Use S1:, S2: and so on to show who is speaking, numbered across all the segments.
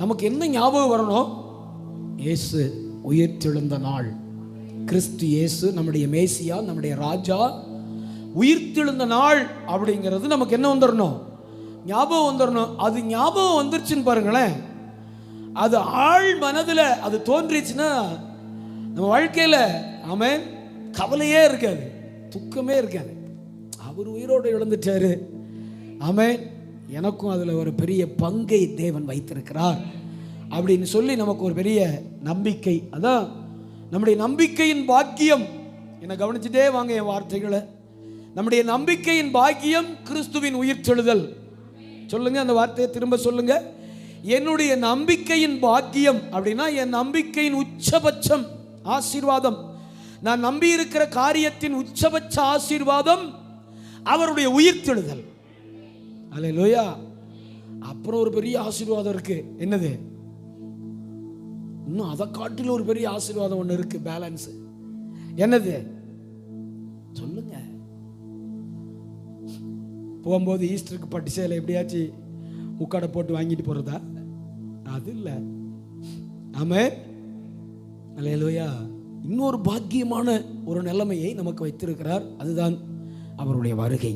S1: நமக்கு என்ன ஞாபகம் வரணும்? இயேசு உயிர்த்தெழுந்த நாள். கிறிஸ்து இயேசு நம்முடைய மேசியா, நம்முடைய ராஜா உயிர்த்தெழுந்த நாள் அப்படிங்கிறது நமக்கு என்ன வந்துடணும்? ஞாபகம் வந்துடணும். அது ஞாபகம் வந்துருச்சுன்னு பாருங்களேன், அது ஆழ் மனதில் அது தோன்றிச்சுன்னா நம்ம வாழ்க்கையில் ஆமென் கவலையே இருக்காது, துக்கமே இருக்காது. அவர் உயிரோடு இழந்துட்டாரு, ஆமென், எனக்கும் அதில் ஒரு பெரிய பங்கை தேவன் வைத்திருக்கிறார் அப்படின்னு சொல்லி நமக்கு ஒரு பெரிய நம்பிக்கை. அதான் நம்முடைய நம்பிக்கையின் பாக்கியம். என்னை கவனிச்சுட்டே வாங்க என் வார்த்தைகளை. நம்முடைய நம்பிக்கையின் பாக்கியம் கிறிஸ்துவின் உயிர்த்தெழுதல். சொல்லுங்க அந்த வார்த்தையை திரும்ப சொல்லுங்க. என்னுடைய நம்பிக்கையின் பாக்கியம் அப்படின்னா என் நம்பிக்கையின் உச்சபட்சம் ஆசீர்வாதம், நான் நம்பி இருக்கிற காரியத்தின் உச்சபட்ச ஆசீர்வாதம் அவருடைய உயிர்த்தெழுதல். அல்லேலூயா. அப்புறம் ஒரு பெரிய ஆசீர்வாதம் இருக்கு. என்னது? இன்னும் அதை காட்டிலும் ஒரு பெரிய ஆசீர்வாதம் ஒன்று இருக்கு, பேலன்ஸ். என்னது சொல்லுங்க. போகும்போது ஈஸ்டருக்கு பட்டு சேலை எப்படியாச்சும் முக்காடை போட்டு வாங்கிட்டு போறதா? அது இல்லை. ஆமென், அல்லேலூயா. இன்னொரு பாக்கியமான ஒரு நிலைமையை நமக்கு வைத்திருக்கிறார். அதுதான் அவருடைய வருகை.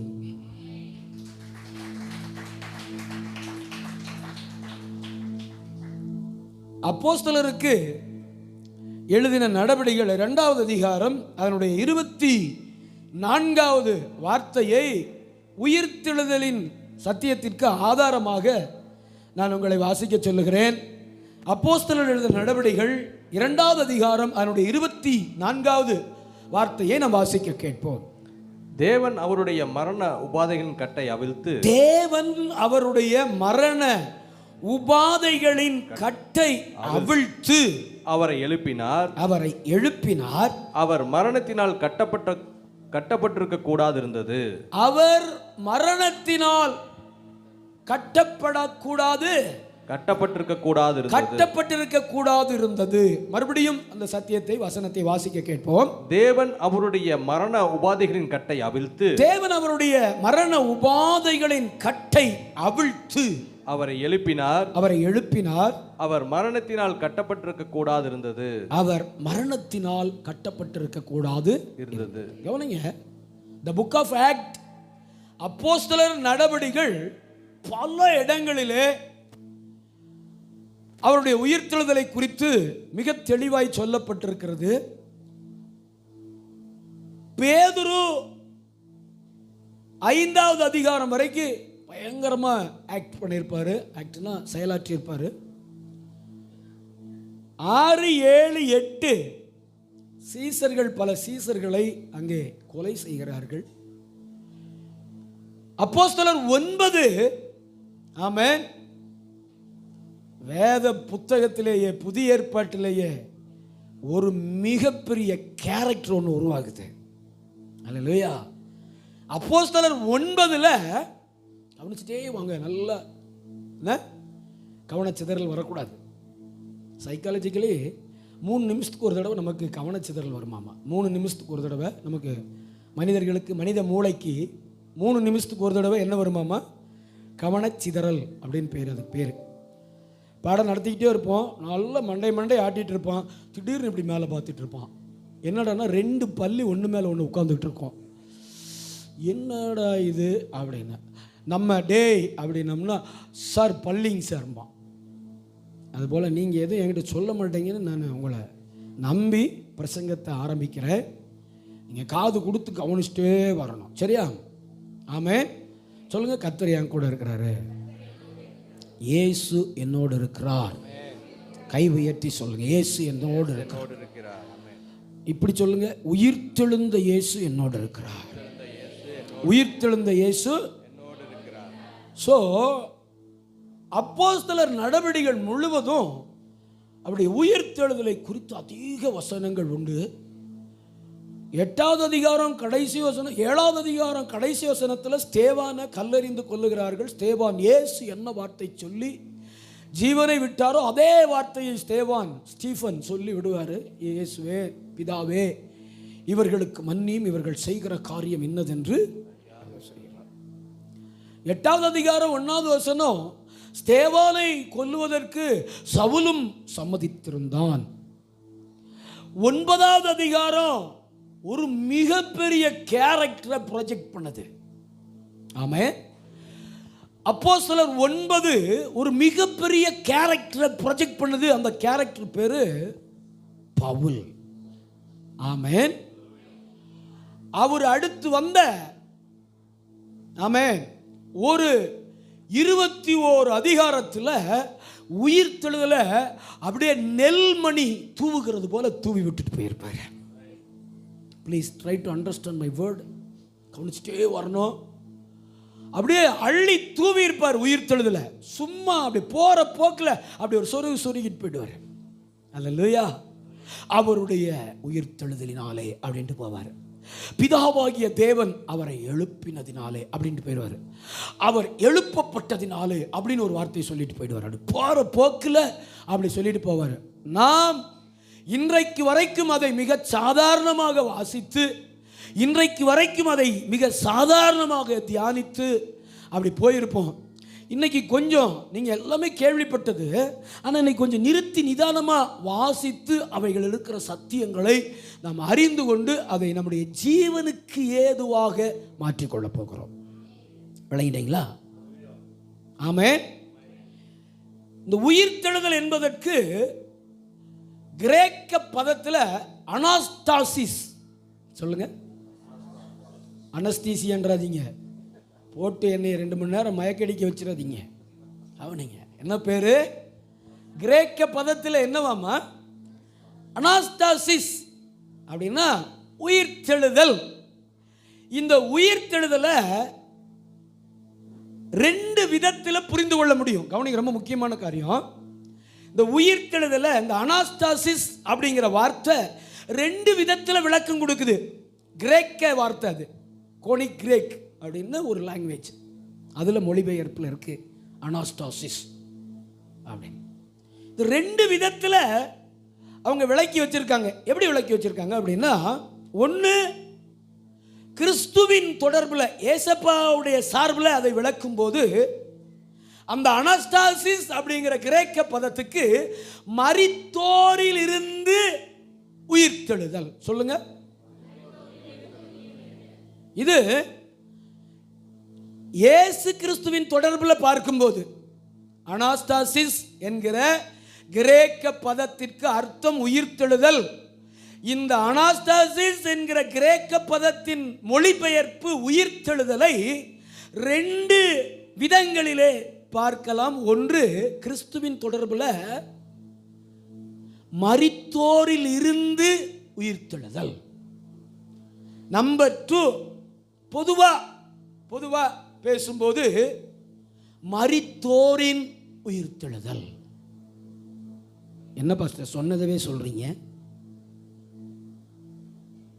S1: அப்போஸ்தலருக்கு எழுதின நடபடிகள் 2வது அதிகாரம் அதனுடைய 24வது வார்த்தையை உயிர்த்தெழுதலின் சத்தியத்திற்கு ஆதாரமாக நான் உங்களை வாசிக்க சொல்லுகிறேன். அப்போஸ்தலர் எழுதின நடபடிகள் 2வது அதிகாரம் அதனுடைய 24வது வார்த்தையை நாம் வாசிக்க கேட்போம்.
S2: தேவன் அவருடைய மரண உபாதைகளின் கட்டை அவிழ்த்து,
S1: தேவன் அவருடைய மரண உபாதைகளின் கட்டை அவிழ்த்து
S2: அவரை எழுப்பினார்.
S1: அவர்
S2: மரணத்தினால் கட்டப்பட்டிருக்க கூடாது இருந்தது.
S1: அவர் மரணத்தினால் கட்டப்பட்டிருக்க கூடாது இருந்தது. மறுபடியும் அந்த சத்தியத்தை வசனத்தை வாசிக்க கேட்போம்.
S2: தேவன் அவருடைய மரண உபாதைகளின் கட்டை அவிழ்த்து, அவரை எழுப்பினார்.
S1: அவர்
S2: மரணத்தினால் கட்டப்பட்டிருக்க கூடாது இருந்தது.
S1: கவனிங்க, the book of Act, அப்போஸ்தலர் நடபடிகள் பல இடங்களிலே அவருடைய உயிர்த்தெழுதலை குறித்து மிக தெளிவாய் சொல்லப்பட்டிருக்கிறது. பேதுரு 5வது அதிகாரம் வரைக்கும் பயங்கரமா ஆக்ட் பண்ணியிருப்பாரு. ஆக்ட்னா செயலாற்றி இருப்பாரு. 6, 7, 8 சீசர்கள் பல சீசர்களை அங்கே கொலை செய்கிறார்கள். அப்போஸ்தலர் 9, ஆமென், வேத புத்தகத்திலேயே புதிய ஏற்பாட்டிலேயே ஒரு மிகப்பெரிய கேரக்டர் ஒன்று உருவாகுது. அல்லேலூயா. அப்போஸ்தலர் 9ல் கவனிச்சுட்டே வாங்க, நல்லா கவனச்சிதறல் வரக்கூடாது. சைக்காலஜிக்கலி 3 நிமிஷத்துக்கு ஒரு தடவை நமக்கு கவனச்சிதறல் வருமாமா. 3 நிமிஷத்துக்கு ஒரு தடவை நமக்கு மனிதர்களுக்கு, மனித மூளைக்கு 3 நிமிஷத்துக்கு ஒரு தடவை என்ன வருமாமா? கவனச்சிதறல் அப்படின்னு பேர். அது பேர். பாடம் நடத்திக்கிட்டே இருப்போம், நல்லா மண்டை ஆட்டிகிட்டு இருப்பான். திடீர்னு இப்படி மேலே பார்த்துட்டு இருப்பான். என்னடானா 2 பல்லு ஒன்று மேலே ஒன்று உட்காந்துக்கிட்டு இருக்கோம். என்னடா இது அப்படின்னு நம்ம டேய் அப்படின்னம்னா, சார் பல்லிங்க சார்மா. அதுபோல் நீங்கள் எதுவும் என்கிட்ட சொல்ல மாட்டீங்கன்னு நான் உங்களை நம்பி பிரசங்கத்தை ஆரம்பிக்கிறேன். நீங்கள் காது கொடுத்து கவனிச்சுட்டே வரணும், சரியா? ஆமென். சொல்லுங்கள், கர்த்தர் என் கூட இருக்கிறாரு, இயேசு என்னோடு இருக்கிறார். கை உயர்த்தி சொல்லுங்க, இயேசு என்னோடு இருக்கிறார். இப்படி சொல்லுங்க, உயிர்த்தெழுந்த இயேசு என்னோடு இருக்கிறார். உயிர்த்தெழுந்த இயேசு. ஸோ அப்போஸ்தலர் நடபடிகள் முழுவதும் அப்படி உயிர்த்தெழுதலை குறித்து அதிக வசனங்கள் உண்டு. 8வது அதிகாரம் கடைசி வசனம், 7வது அதிகாரம் கடைசி வசனத்தில் ஸ்தேவானை கல்லெறிந்து கொல்லுகிறார்கள். ஸ்தேவான் இயேசு என்ன வார்த்தை சொல்லி ஜீவனை விட்டாரோ அதே வார்த்தையை ஸ்டீஃபன் சொல்லி விடுவார். இயேசுவே, பிதாவே, இவர்களுக்கு மன்னியும், இவர்கள் செய்கிற காரியம் என்னதென்று. 8வது அதிகாரம் 1வது வசனம், ஸ்தேவானை கொல்லுவதற்கு சவுலும் சம்மதித்திருந்தான். 9வது அதிகாரம் ஒரு மிகப்பெரிய கேரக்டரை ப்ரொஜெக்ட் பண்ணது. ஆமென். அப்போஸ்தலர் 9 ஒரு மிகப்பெரிய கேரக்டரை ப்ரொஜெக்ட் பண்ணது. அந்த கேரக்டர் பேரு பவுல். ஆமென். அவர் அடுத்து வந்த ஆமென் ஒரு 21 அதிகாரத்தில் உயிர்த்தெழுதல அப்படியே நெல்மணி தூவுகிறது போல தூவி விட்டுட்டு போயிருப்பாரு. Please try to understand my word. கவனிச்சுட்டே வரணும். அப்படியே அள்ளி தூவி இருப்பார் உயிர்த்தெழுதல. சும்மா அப்படி போற போக்கில் அப்படி ஒரு சொருகிட்டு போயிடுவார். அல்லேலூயா. அவருடைய உயிர்த்தெழுதலினாலே அப்படின்ட்டு போவார். பிதாவாகிய தேவன் அவரை எழுப்பினதினாலே அப்படின்ட்டு போயிடுவார். அவர் எழுப்பப்பட்டதினாலே அப்படின்னு ஒரு வார்த்தையை சொல்லிட்டு போயிடுவார். அப்படி போகிற போக்கில் அப்படி சொல்லிட்டு போவார். நாம் இன்றைக்கு வரைக்கும் அதை மிக சாதாரணமாக வாசித்து, இன்றைக்கு வரைக்கும் அதை மிக சாதாரணமாக தியானித்து அப்படி போயிருப்போம். இன்னைக்கு கொஞ்சம் நீங்கள் எல்லாமே கேள்விப்பட்டது, ஆனால் இன்னைக்கு கொஞ்சம் நிறுத்தி நிதானமாக வாசித்து அவைகள் இருக்கிற சத்தியங்களை நாம் அறிந்து கொண்டு அதை நம்முடைய ஜீவனுக்கு ஏதுவாக மாற்றிக்கொள்ளப் போகிறோம். விளங்கிட்டீங்களா? ஆமென். இந்த உயிர்த்தெழுதல் என்பதற்கு கிரேக்க பதத்தில் அனாஸ்தாசிஸ், சொல்லுங்க, அனஸ்தீசியன்றாதீங்க, போட்டு என்னை 2 மணி நேரம் மயக்கடிக்க வச்சிடாதீங்க. அவனிங்க என்ன பேரு? கிரேக்க பதத்தில் என்னவாமா? அனாஸ்தாசிஸ் அப்படின்னா உயிர்த்தெழுதல். இந்த உயிர்த்தெழுதலை 2 விதத்தில் புரிந்து கொள்ள முடியும். கவனிங்க, ரொம்ப முக்கியமான காரியம். இந்த உயிர்த்தெழுதலை, இந்த அனாஸ்தாசிஸ் அப்படிங்கிற வார்த்தை 2 விதத்தில் விளக்கம் கொடுக்குது. கிரேக்க வார்த்தை அது, கோனிக் கிரேக் அப்படின்னு ஒரு லாங்குவேஜ், அதில் மொழிபெயர்ப்பில் இருக்குது அனாஸ்டாசிஸ் அப்படின்னு. இந்த 2 விதத்தில் அவங்க விளக்கி வச்சிருக்காங்க. எப்படி விளக்கி வச்சிருக்காங்க அப்படின்னா, ஒன்று கிறிஸ்துவின் தொடர்பில் ஏசப்பாவுடைய சார்பில் அதை விளக்கும் போது அந்த அனாஸ்டாசிஸ் அப்படிங்கிற கிரேக்க பதத்துக்கு மரித்தோரில் இருந்து உயிர்த்தெழுதல். சொல்லுங்க. இது இயேசு கிறிஸ்துவின் தொடர்பில் பார்க்கும்போது அனாஸ்தாசிஸ் என்கிற கிரேக்க பதத்திற்கு அர்த்தம் உயிர்த்தெழுதல். இந்த அனாஸ்தாசிஸ் என்கிற கிரேக்க பதத்தின் மொழிபெயர்ப்பு உயிர்த்தெழுதலை 2 விதங்களிலே பார்க்கலாம். ஒன்று, கிறிஸ்துவின் தொடர்பில் மரித்தோரில் இருந்து உயிர்த்தெழுதல். நம்பர் 2, பொதுவா பேசும்போது மரித்தோரின் உயிர்த்தெழுதல். என்ன பாஸ்டர் சொன்னதவே சொல்றீங்க?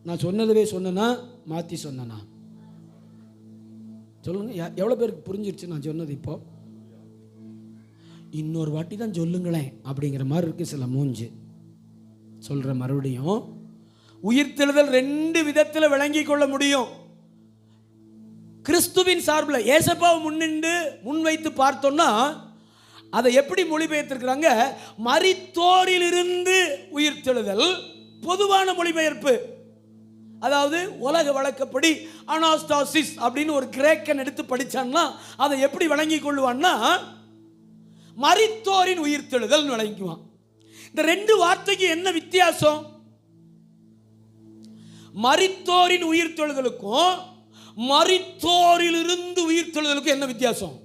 S1: நான் சொன்னதவே சொன்னனா மாற்றி சொன்னனா? சொல்லுங்க. எவ்வளோ பேருக்கு புரிஞ்சிருச்சு நான் சொன்னது? இப்போ இன்னொரு வாட்டி தான் சொல்லுங்களேன் அப்படிங்கிற மாதிரி இருக்கு சில மூஞ்சு. சொல்ற மறுபடியும். உயிர்த்தெழுதல் 2 விதத்தில் விளங்கி கொள்ள முடியும். கிறிஸ்துவின் சார்பில் ஏசப்பாவை முன்வைத்து பார்த்தோம்னா அதை எப்படி மொழிபெயர்த்திருக்கிறாங்க? மரித்தோரில் இருந்து உயிர்த்தெழுதல் பொதுவான மொழிபெயர்ப்பு. அதாவது உலக வழக்கப்படி அனாஸ்தாசிஸ் அப்படின்னு ஒரு கிரேக்கன் எடுத்து படிச்சான்னா அதை எப்படி விளங்கி கொள்வான்னா மரித்தோரின் உயிர்த்தெழுதல் விளங்குவான். இந்த 2 வார்த்தைக்கு என்ன வித்தியாசம்? மரித்தோரின் உயிர்த்தெழுதலுக்கும் மரித்தோரில் இருந்து உயிர்த்தெழுதலுக்கும் என்ன வித்தியாசம்?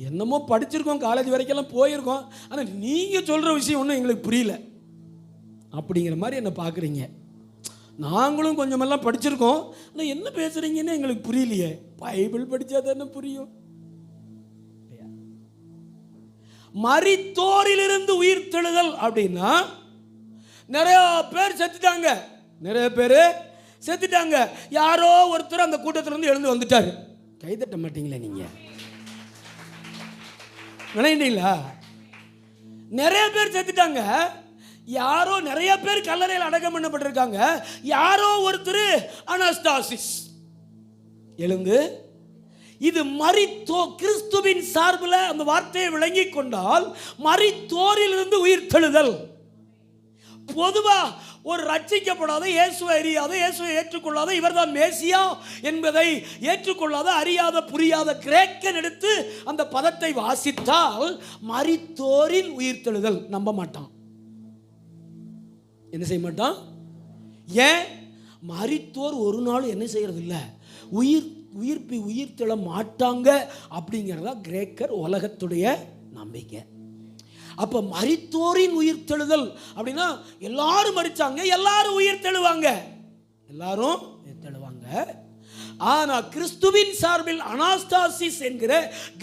S1: என்னமோ படிச்சிருக்கோம், காலேஜ் வரைக்கும் போயிருக்கோம், ஆனால் நீங்க சொல்ற விஷயம் ஒன்றும் எங்களுக்கு புரியல அப்படிங்கிற மாதிரி என்ன பார்க்குறீங்க. நாங்களும் கொஞ்சமெல்லாம் படிச்சிருக்கோம், ஆனால் என்ன பேசுறீங்கன்னு எங்களுக்கு புரியலையே. பைபிள் படித்தா தானே புரியும். மரித்தோரிலிருந்து உயிர்த்தெழுதல் அப்படின்னா நிறைய பேர் செத்துட்டாங்க. யாரோ ஒருத்தர் அந்த கூட்டத்திலிருந்து எழுந்து வந்துட்டாரு. கைதட்ட மாட்டீங்களா நீங்க? விளையாண்டீங்களா? நிறைய பேர் செத்துட்டாங்க. யாரோ நிறைய பேர் கல்லறையில் அடக்கம் பண்ணப்பட்டிருக்காங்க. யாரோ ஒருத்தர் அனாஸ்தாசிஸ் எழுந்து இது கிறிஸ்துவின் சார்பில் அந்த வார்த்தையை விளங்கி கொண்டால் மரித்தோரிலிருந்து உயிர்த்தெழுதல். பொதுவா ஒரு ரட்சிக்கப்படாத, இயேசுவை அறியாத, இயேசுவை ஏற்றுக்கொள்ளாத, இவர்தான் மேசியா என்பதை ஏற்றுக்கொள்ளாத, அறியாத, புரியாத கிரேக்கன் எடுத்து அந்த பதத்தை வாசித்தால் மரித்தோரின் உயிர்த்தெழுதல் நம்ப மாட்டான். என்ன செய்ய மாட்டான்? ஏன்? மரித்தோர் ஒரு நாள் என்ன செய்யறது இல்லை, உயிர்த்தெழ மாட்டாங்க அப்படிங்கிறதா கிரேக்கர் உலகத்துடைய நம்பிக்கை. அப்ப மரித்தோரின் உயிர்த்தெழுதல் அப்படின்னா எல்லாரும் மரிச்சாங்க, எல்லாரும் உயிர்த்தெழுவாங்க, எல்லாரும் உயிர்த்தெழுவாங்க. ஆனா கிறிஸ்துவின் சார்பில் அனாஸ்தாசிஸ் என்கிற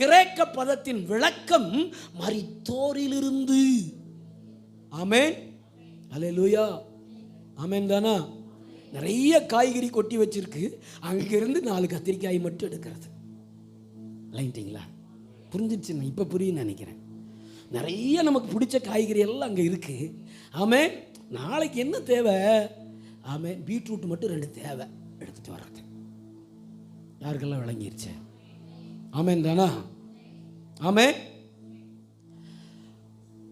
S1: கிரேக்க பதத்தின் விளக்கம் மரித்தோரிலிருந்து. ஆமென், அல்லேலூயா, ஆமென் தானா? நிறைய காய்கறி கொட்டி வச்சிருக்கு, அங்கிருந்து 4 கத்திரிக்காய் மட்டும் எடுக்கிறது. லைன்ட்டிங்களா? புரிஞ்சிடுச்சு? இப்போ புரியுன்னு நினைக்கிறேன். நிறைய நமக்கு பிடிச்ச காய்கறி எல்லாம் அங்கே இருக்கு. ஆமென். நாளைக்கு என்ன தேவை? ஆமென். பீட்ரூட் மட்டும் 2 தேவை, எடுத்துட்டு வர்றது. யாருக்கெல்லாம் விளங்கிருச்சு? ஆமென் தானா? ஆமென்.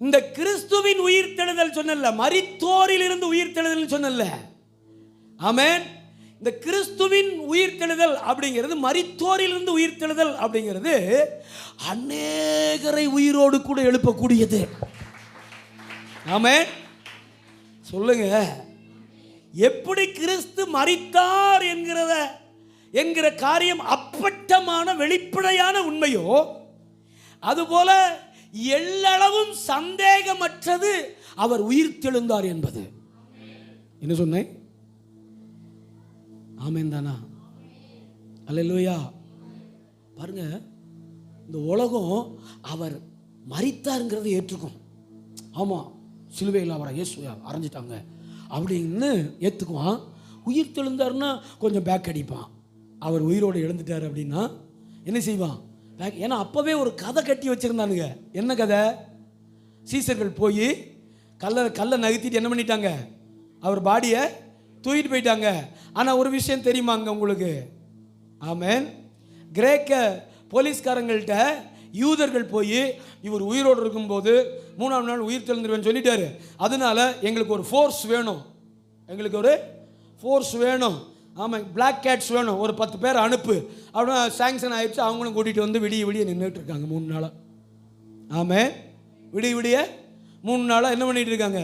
S1: இந்த கிறிஸ்துவின் உயிர்த்தெழுதல் சொன்னல, மரித்தோரில் இருந்து உயிர்த்தெழுதல் சொன்னல. ஆமென். இந்த கிறிஸ்துவின் உயிர்த்தெழுதல் அப்படிங்கிறது, மரித்தோரிலிருந்து உயிர்த்தெழுதல் அப்படிங்கிறது அநேகரை உயிரோடு கூட எழுப்பக்கூடியது. ஆமென். சொல்லுங்க, எப்படி கிறிஸ்து மரித்தார் என்கிற காரியம் அப்பட்டமான வெளிப்படையான உண்மையோ, அதுபோல எல்லளவும் சந்தேகமற்றது அவர் உயிர்த்தெழுந்தார் என்பது. என்ன சொன்னேன்? ஆமென் தானா? அல்லேலூயா. பாருங்க, இந்த உலகம் அவர் மரித்தாருங்கிறத ஏற்றுக்கும். ஆமாம், சிலுவையில் அவரை இயேசுவை அரைஞ்சிட்டாங்க அப்படின்னு ஏற்றுக்குவான். உயிர் தெழுந்தார்னா கொஞ்சம் பேக் அடிப்பான். அவர் உயிரோடு எழுந்துட்டார் அப்படின்னா என்ன செய்வான்? பேக். ஏன்னா அப்போவே ஒரு கதை கட்டி வச்சுருந்தானுங்க. என்ன கதை? சீசர்கள் போய் கல்லை நகர்த்திட்டு என்ன பண்ணிட்டாங்க? அவர் பாடியை தூக்கிட்டு போயிட்டாங்க. ஆனால் ஒரு விஷயம் தெரியுமாங்க உங்களுக்கு? ஆமென். கிரேக்க போலீஸ்காரங்கள்ட்ட யூதர்கள் போய் இவர் உயிரோடு இருக்கும்போது 3ஆம் நாள் உயிர் தெழுந்துருவேன்னு சொல்லிட்டாரு. அதனால எங்களுக்கு ஒரு ஃபோர்ஸ் வேணும், எங்களுக்கு ஒரு ஃபோர்ஸ் வேணும். ஆமாம், பிளாக் கேட்ஸ் வேணும், ஒரு 10 பேர் அனுப்பு அப்படின்னா சாங்ஷன் ஆயிடுச்சு. அவங்களும் கூட்டிகிட்டு வந்து விடிய நின்றுட்டு இருக்காங்க 3 நாளாக. ஆமென். விடிய 3 நாளாக என்ன பண்ணிகிட்டு இருக்காங்க?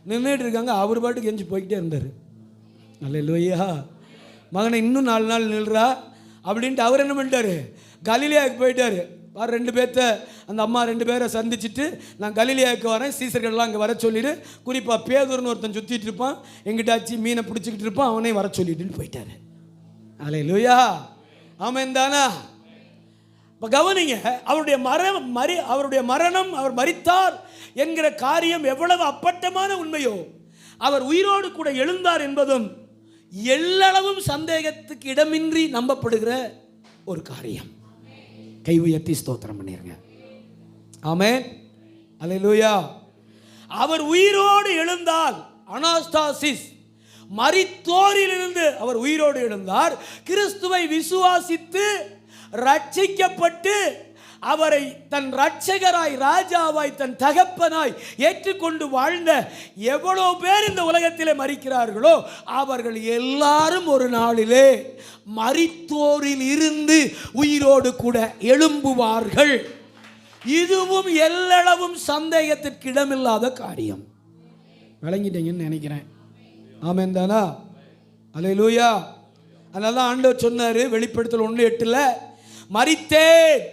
S1: நின்றுட்டு இருக்காங்க. அவர் பாட்டுக்கு எஞ்சி போய்கிட்டே இருந்தார். அல்லேலூயா. மகனை இன்னும் 4 நாள் நில்றா அப்படின்ட்டு அவர் என்ன பண்ணிட்டாரு? கலிலேயாவுக்கு போயிட்டாரு. வர 2 பேர்த்த, அந்த அம்மா 2 பேரை சந்திச்சுட்டு, நான் கலிலேயாவுக்கு வரேன், சீசர்கள்லாம் அங்கே வர சொல்லிட்டு, குறிப்பாக பேதுருன்னு ஒருத்தன் சுற்றிட்டு இருப்பான், எங்கிட்டாச்சு மீனை பிடிச்சிக்கிட்டு இருப்பான், அவனே வர சொல்லிட்டுன்னு போயிட்டாரு. அல்லேலூயா, ஆமென் தானா? இப்போ கவனிங்க, அவருடைய மரணம், அவர் மரித்தார் என்கிற காரியம் எவ்வளவு அப்பட்டமான உண்மையோ, அவர் உயிரோடு கூட எழுந்தார் என்பதும் எல்லளவும் சந்தேகத்துக்கு இடமின்றி நம்பப்படுகிற ஒரு காரியம். கை உயர்த்தி ஸ்தோத்திரம் பண்ணிருங்க. ஆமென், அல்லேலூயா. அவர் உயிரோடு எழுந்தால், அனாஸ்தாசிஸ், மரித்தோரிலிருந்து அவர் உயிரோடு எழுந்தார். கிறிஸ்துவை விசுவாசித்து ரட்சிக்கப்பட்டு அவரை தன் இரட்சகராய், ராஜாவாய், தன் தகப்பனாய் ஏற்றுக்கொண்டு வாழ்ந்த எவ்வளோ பேர் இந்த உலகத்திலே மரிக்கிறார்களோ அவர்கள் எல்லாரும் ஒரு நாளிலே மரித்தோரில் இருந்து உயிரோடு கூட எழும்புவார்கள். இதுவும் எல்லளவும் சந்தேகத்திற்கு இடமில்லாத காரியம். விளங்கிட்டீங்கன்னு நினைக்கிறேன். ஆமென் தானா? அல்லேலூயா. அதனால தான் ஆண்டவர் சொன்னார் வெளிப்படுத்தல் 1:8, மரித்தேன்.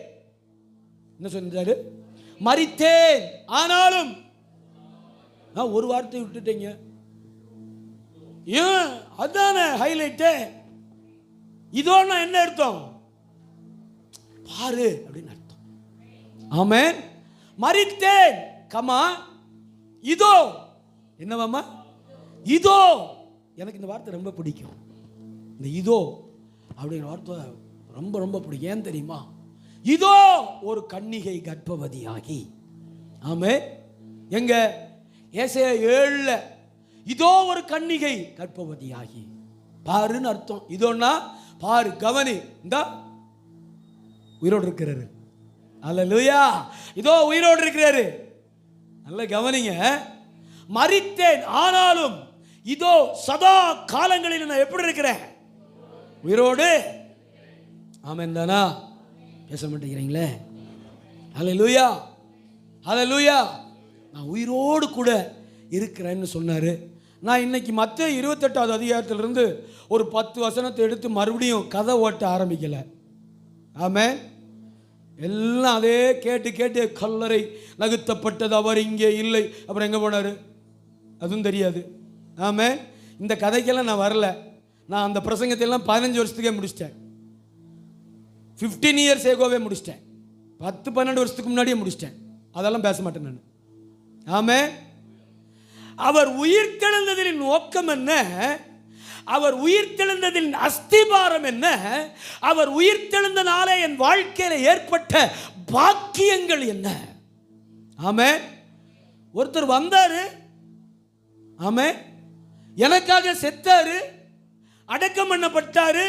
S1: என்ன சொன்னாரு? மரித்தேன், ஆனாலும். ஒரு வார்த்தை விட்டுட்டீங்க. ஏன்? அதானே ஹைலைட்டு. இதோட என்ன அர்த்தம்? பாரு அப்படின்னு அர்த்தம். ஆமென். மரித்தேன், கமா இதோ. என்னவாமா? இதோ. எனக்கு இந்த வார்த்தை ரொம்ப பிடிக்கும். இந்த இதோ அப்படிங்கிற வார்த்தை ரொம்ப ரொம்ப பிடிக்கும். ஏன் தெரியுமா? இதோ ஒரு கன்னிகை கர்ப்பவதியாகி. ஆமென். எங்க? ஏசாயா 7 இதோ ஒரு கன்னிகை கர்ப்பவதியாகி. பாருன்னு அர்த்தம். இதோன்னா பாரு, கவனி. இந்த உயிரோடு இருக்கிறாரு. அல்லேலூயா. இதோ உயிரோடு இருக்கிறாரு. நல்ல கவனிங்க. மரித்தேன், ஆனாலும் இதோ சதா காலங்களில் நான் எப்படி இருக்கிறேன்? உயிரோடு. ஆமென் தானா? பேச மாட்டேங்கிறீங்களே. அல்லேலூயா, அல்லேலூயா. நான் உயிரோடு கூட இருக்கிறேன்னு சொன்னாரு. நான் இன்னைக்கு மத்தேயு 28வது அதிகாரத்திலிருந்து ஒரு 10 வசனத்தை எடுத்து மறுபடியும் கதை ஓட்ட ஆரம்பிக்கலை. ஆமென். எல்லாம் அதே கேட்டு கேட்டு கல்லறை நகுத்தப்பட்டது, அவர் இங்கே இல்லை, அப்புறம் எங்கே போனார் அதுவும் தெரியாது. ஆமென். இந்த கதைக்கெல்லாம் நான் வரல. நான் அந்த பிரசங்கத்தை எல்லாம் 15 வருஷத்துக்கே முடிச்சிட்டேன். 15 இயர்ஸ் ஏகோவே முடிச்சிட்டேன். 10-12 வருஷத்துக்கு முன்னாடியே முடிச்சிட்டேன். அதெல்லாம் பேச மாட்டேன் நான். ஆமென். அவர் உயிர்த்தெழுந்ததின் நோக்கம் என்ன? அவர் உயிர்த்தெழுந்ததின் அஸ்திபாரம் என்ன? அவர் உயிர்த்தெழுந்த நாளே என் வாழ்க்கையில் ஏற்பட்ட பாக்கியங்கள் என்ன? ஆமென். ஒருத்தர் வந்தாரு, ஆமென், எனக்காக செத்தாரு, அடக்கம் பண்ணப்பட்டாரு,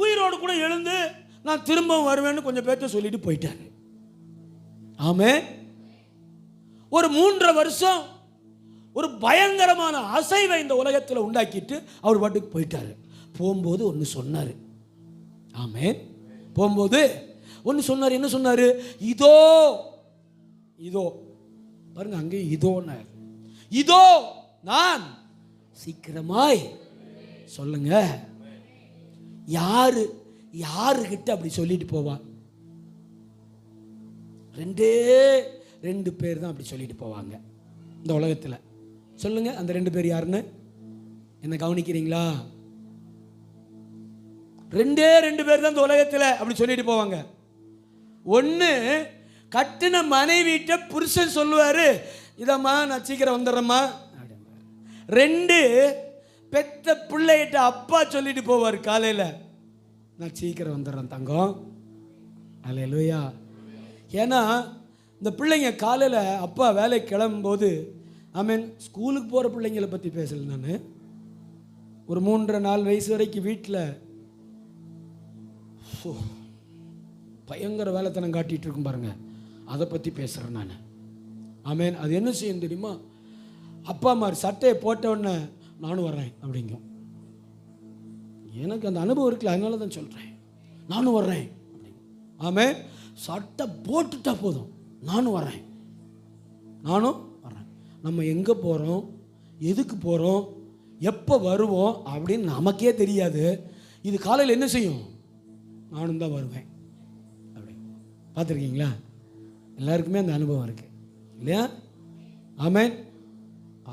S1: உயிரோடு கூட எழுந்து நான் திரும்பவும் வருவேன்னு கொஞ்சம் பேர்த்த சொல்லிட்டு போயிட்டாரு. ஆமென். ஒரு 3 வருஷம் ஒரு பயங்கரமான அசைவை இந்த உலகத்தில் உண்டாக்கிட்டு அவர் பாட்டுக்கு போயிட்டாரு. போகும்போது ஒன்று சொன்னார். ஆமென். போகும்போது ஒன்று சொன்னார். என்ன சொன்னார்? இதோ இதோ பாருங்க, அங்கே இதோன்னார். இதோ நான் சீக்கிரமாய். சொல்லுங்க, யாருகிட்ட அப்படி சொல்லிட்டு போவான்? 2 பேர் தான் அப்படி சொல்லிட்டு போவாங்க இந்த உலகத்தில். சொல்லுங்க, அந்த 2 பேர் யாருன்னு என்ன கவனிக்கிறீங்களா? 2 பேர் தான் இந்த உலகத்தில் அப்படி சொல்லிட்டு போவாங்க. ஒன்று, கட்டின மனைவிட்ட புருஷன் சொல்லுவார், இதம்மா நான் சீக்கிரம் வந்துடுறேம்மா. 2, பெத்த பிள்ளைகிட்ட அப்பா சொல்லிட்டு போவார் காலையில், நான் சீக்கிரம் வந்துடுறேன் தங்கம். அல்லேலூயா. ஏன்னா இந்த பிள்ளைங்க காலையில் அப்பா வேலைக்கு கிளம்பும்போது, ஆமென், ஸ்கூலுக்கு போகிற பிள்ளைங்களை பற்றி பேசலை நான். ஒரு 3-4 வயசு வரைக்கும் வீட்டில் பயங்கர வேலைத்தனம் காட்டிகிட்டு இருக்கும் பாருங்க, அதை பற்றி பேசுகிறேன் நான். ஆமென். அது என்ன செய்யும் தெரியுமா? அப்பா அம்மா சட்டையை போட்ட உடனே நானும் வர்றேன் அப்படிங்கும். எனக்கு அந்த அனுபவம் இருக்குல்ல, அதனால தான் சொல்கிறேன், நானும் வர்றேன் அப்படிங்க. ஆமென். சட்டை போட்டுட்டா போதும், நானும் வர்றேன், நானும் வர்றேன். நம்ம எங்கே போகிறோம், எதுக்கு போகிறோம், எப்போ வருவோம் அப்படின்னு நமக்கே தெரியாது. இது காலையில் என்ன செய்யும்? நானும் தான் வருவேன் அப்படி. பார்த்துருக்கீங்களா? எல்லாருக்குமே அந்த அனுபவம் இருக்குது இல்லையா? ஆமென்.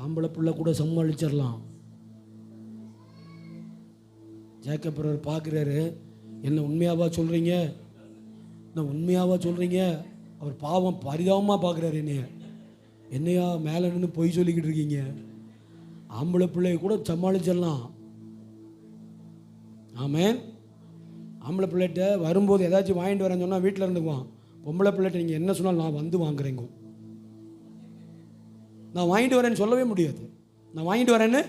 S1: ஆம்பளை பிள்ளை கூட சமாளிச்சிடலாம். ஜேக்கப் பார்க்குறாரு, என்ன உண்மையாவா சொல்கிறீங்க? நான் உண்மையாவா சொல்கிறீங்க? அவர் பாவம் பரிதாபமாக பார்க்குறாரு என்னையா மேலே நின்று பொய் சொல்லிக்கிட்டு இருக்கீங்க? ஆம்பளை பிள்ளைய கூட சமாளிச்சிடலாம். ஆமென். ஆம்பளை பிள்ளைகிட்ட வரும்போது ஏதாச்சும் வாங்கிட்டு வரேன்னு சொன்னால் வீட்டில் இருந்துக்குவான். பொம்பளை பிள்ளைகிட்ட நீங்கள் என்ன சொன்னாலும் நான் வந்து வாங்குறேங்க. நான் வாங்கிட்டு வரேன்னு சொல்லவே முடியாது. நான் வாங்கிட்டு வரேன்னு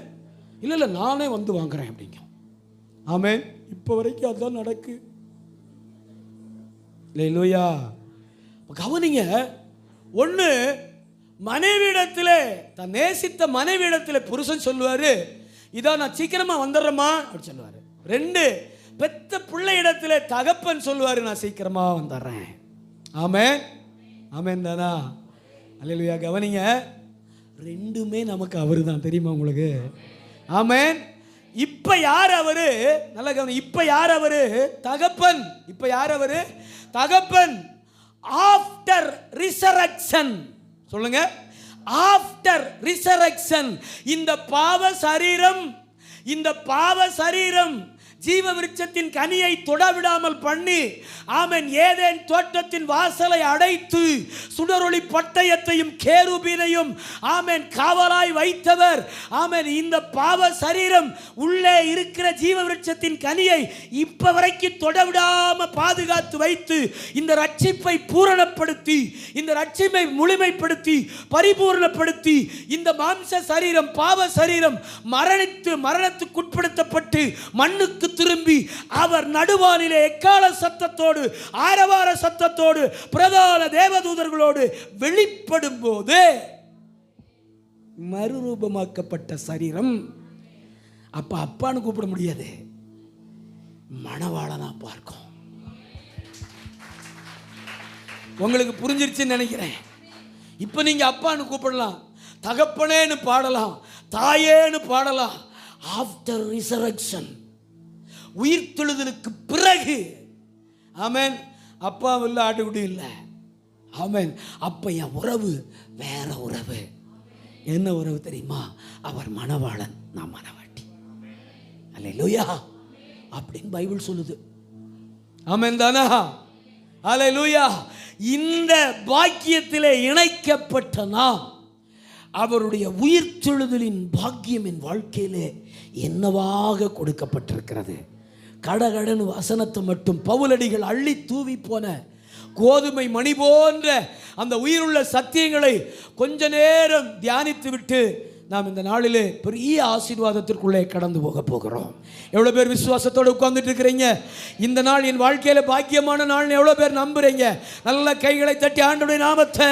S1: இல்லை நானே வந்து வாங்குறேன் அப்படிங்க. ஆமென். இப்போ வரைக்கும் அதுதான் நடக்கு. அல்லேலூயா. கவனிங்க, ஒன்று, மனைவியிடத்தில், தன் நேசித்த மனைவியிடத்தில் புருஷன் சொல்லுவார், இதான் நான் சீக்கிரமாக வந்துடுறேம்மா அப்படி சொல்லுவார். 2, பெத்த பிள்ளை இடத்துல தகப்பன் சொல்லுவார், நான் சீக்கிரமாக வந்துடுறேன். ஆமென். ஆமென் தானா? அல்லேலூயா. கவனிங்க, 2மே நமக்கு அவரு தான், தெரியுமா உங்களுக்கு? ஆமென். இப்ப யார் அவரு? நல்ல கவனி. இப்ப யார் அவரு? தகப்பன். இப்ப யார் அவரு? தகப்பன். After resurrection. சொல்லுங்க, ஆஃப்டர் ரிசரக்ஷன். இந்த பாவ சரீரம் ஜீவ விருட்சத்தின் கனியை தொடவிடாமல் பண்ணி, ஆமென், ஏதேன் தோட்டத்தின் வாசலை அடைத்து சுடரொளி பட்டயத்தையும் கேருபீனையும், ஆமென், காவலாய் வைத்தவர். ஆமென். இந்த பாவ சரீரம் உள்ளே இருக்கிற ஜீவ விருட்சத்தின் கனியை இப்ப வரைக்கும் தொடவிடாம பாதுகாத்து வைத்து இந்த ரட்சிப்பை பூரணப்படுத்தி, இந்த ரட்சிப்பை முழுமைப்படுத்தி பரிபூர்ணப்படுத்தி, இந்த மாம்ச சரீரம், பாவ சரீரம் மரணத்துக்குட்படுத்தப்பட்டு மண்ணுக்கு திரும்பி அவர் நடுவானிலே எக்கால சத்தத்தோடு ஆரவார சத்தத்தோடு பிரதான தேவதூதர்களோடு வெளிப்படும் போது மறுரூபமாக்கப்பட்ட சரீரம். அப்ப அப்பான்னு கூப்பிட முடியாது, மணவாளனா பார்க்கும். உங்களுக்கு புரிஞ்சிருச்சுன்னு நினைக்கிறேன். இப்ப நீங்க அப்பான்னு கூப்பிடலாம், தகப்பனேன்னு பாடலாம், தாயேன்னு பாடலாம். ஆஃப்டர் ரிசரக்ஷன், உயிர்த்தெழுதலுக்கு பிறகு, ஆமென், அப்பா இல்லை, ஆட்டுக்குட்டி இல்லை. ஆமென். அப்ப என் உறவு வேற உறவு. என்ன உறவு தெரியுமா? அவர் மணவாளன், நான் மணவாட்டி. அல்லேலூயா அப்படின்னு பைபிள் சொல்லுது. ஆமென் தானா? அல்லேலூயா. இந்த பாக்கியத்திலே இணைக்கப்பட்ட நாம் அவருடைய உயிர்த்தெழுதலின் பாக்கியம் என் வாழ்க்கையிலே என்னவாக கொடுக்கப்பட்டிருக்கிறது. கடகடன்னு வசனத்தை மட்டும் பவுலடிகள் அள்ளி தூவி போன கோதுமை மணி போன்ற அந்த உயிருள்ள சத்தியங்களை கொஞ்ச நேரம் தியானித்து விட்டு நாம் இந்த நாளிலே பெரிய ஆசீர்வாதத்திற்குள்ளே கடந்து போக போகிறோம். எவ்வளோ பேர் விசுவாசத்தோடு உட்கார்ந்துட்டு இருக்கிறீங்க? இந்த நாள் என் வாழ்க்கையில் பாக்கியமான நாள் எவ்வளோ பேர் நம்புறீங்க? நல்ல கைகளை தட்டி ஆண்டவருடைய நாமத்தை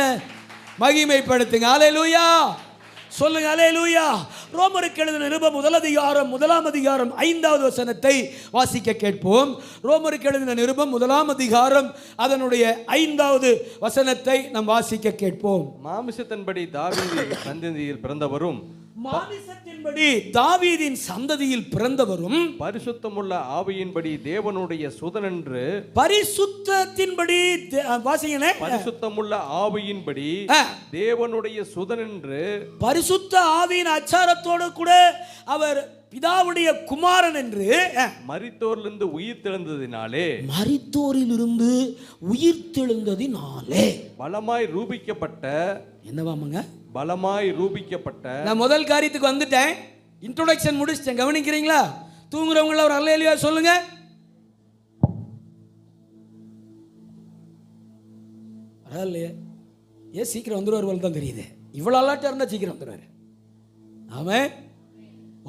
S1: மகிமைப்படுத்துங்க. அல்லேலூயா சொல்லுங்க, அல்லேலூயா. ரோமருக்கு எழுதின நிருபம் 1 அதிகாரம் 5வது வசனத்தை வாசிக்க கேட்போம். ரோமருக்கு எழுதின நிருபம் 1 அதிகாரம் அதனுடைய 5வது வசனத்தை நாம் வாசிக்க கேட்போம்.
S2: மாமிசத்தின்படி தாவீதின் சந்ததியில் பிறந்தவரும்,
S1: மாமிசத்தின்படி தாவீதின் சந்ததியில் பிறந்தவரும்,
S2: பரிசுத்தமுள்ள ஆவியின்படி தேவனுடைய சுதன் என்று.
S1: பரிசுத்தத்தின்படி வாசிங்களே,
S2: பரிசுத்தமுள்ள ஆவியின்படி தேவனுடைய சுதன் என்று. பரிசுத்த
S1: ஆவியின் அச்சாரத்தோடு கூட அவர் பிதாவுடைய குமாரன் என்று.
S2: மரித்தோரிலிருந்து உயிர்த்தெழுந்ததினாலே,
S1: மரித்தோரிலிருந்து உயிர்த்தெழுந்ததினாலே
S2: பலமாய் ரூபிக்கப்பட்ட.
S1: என்னவாமங்க?
S2: பலமாய் ரூபிக்கப்பட்ட.
S1: நான் முதல் காரியத்துக்கு வந்துட்டேன், இன்ட்ரோடக்ஷன் முடிச்சிட்டேன். கவனிக்கிறீங்களா? தூங்குறவங்கள ஒரு அல்லேலூயா சொல்லுங்க. பரவாயில்லையே, ஏன் சீக்கிரம் வந்துடுவார் போல தான் தெரியுது. இவ்வளோ அலாட்டாக இருந்தால் சீக்கிரம் வந்துடுவார். ஆமாம்,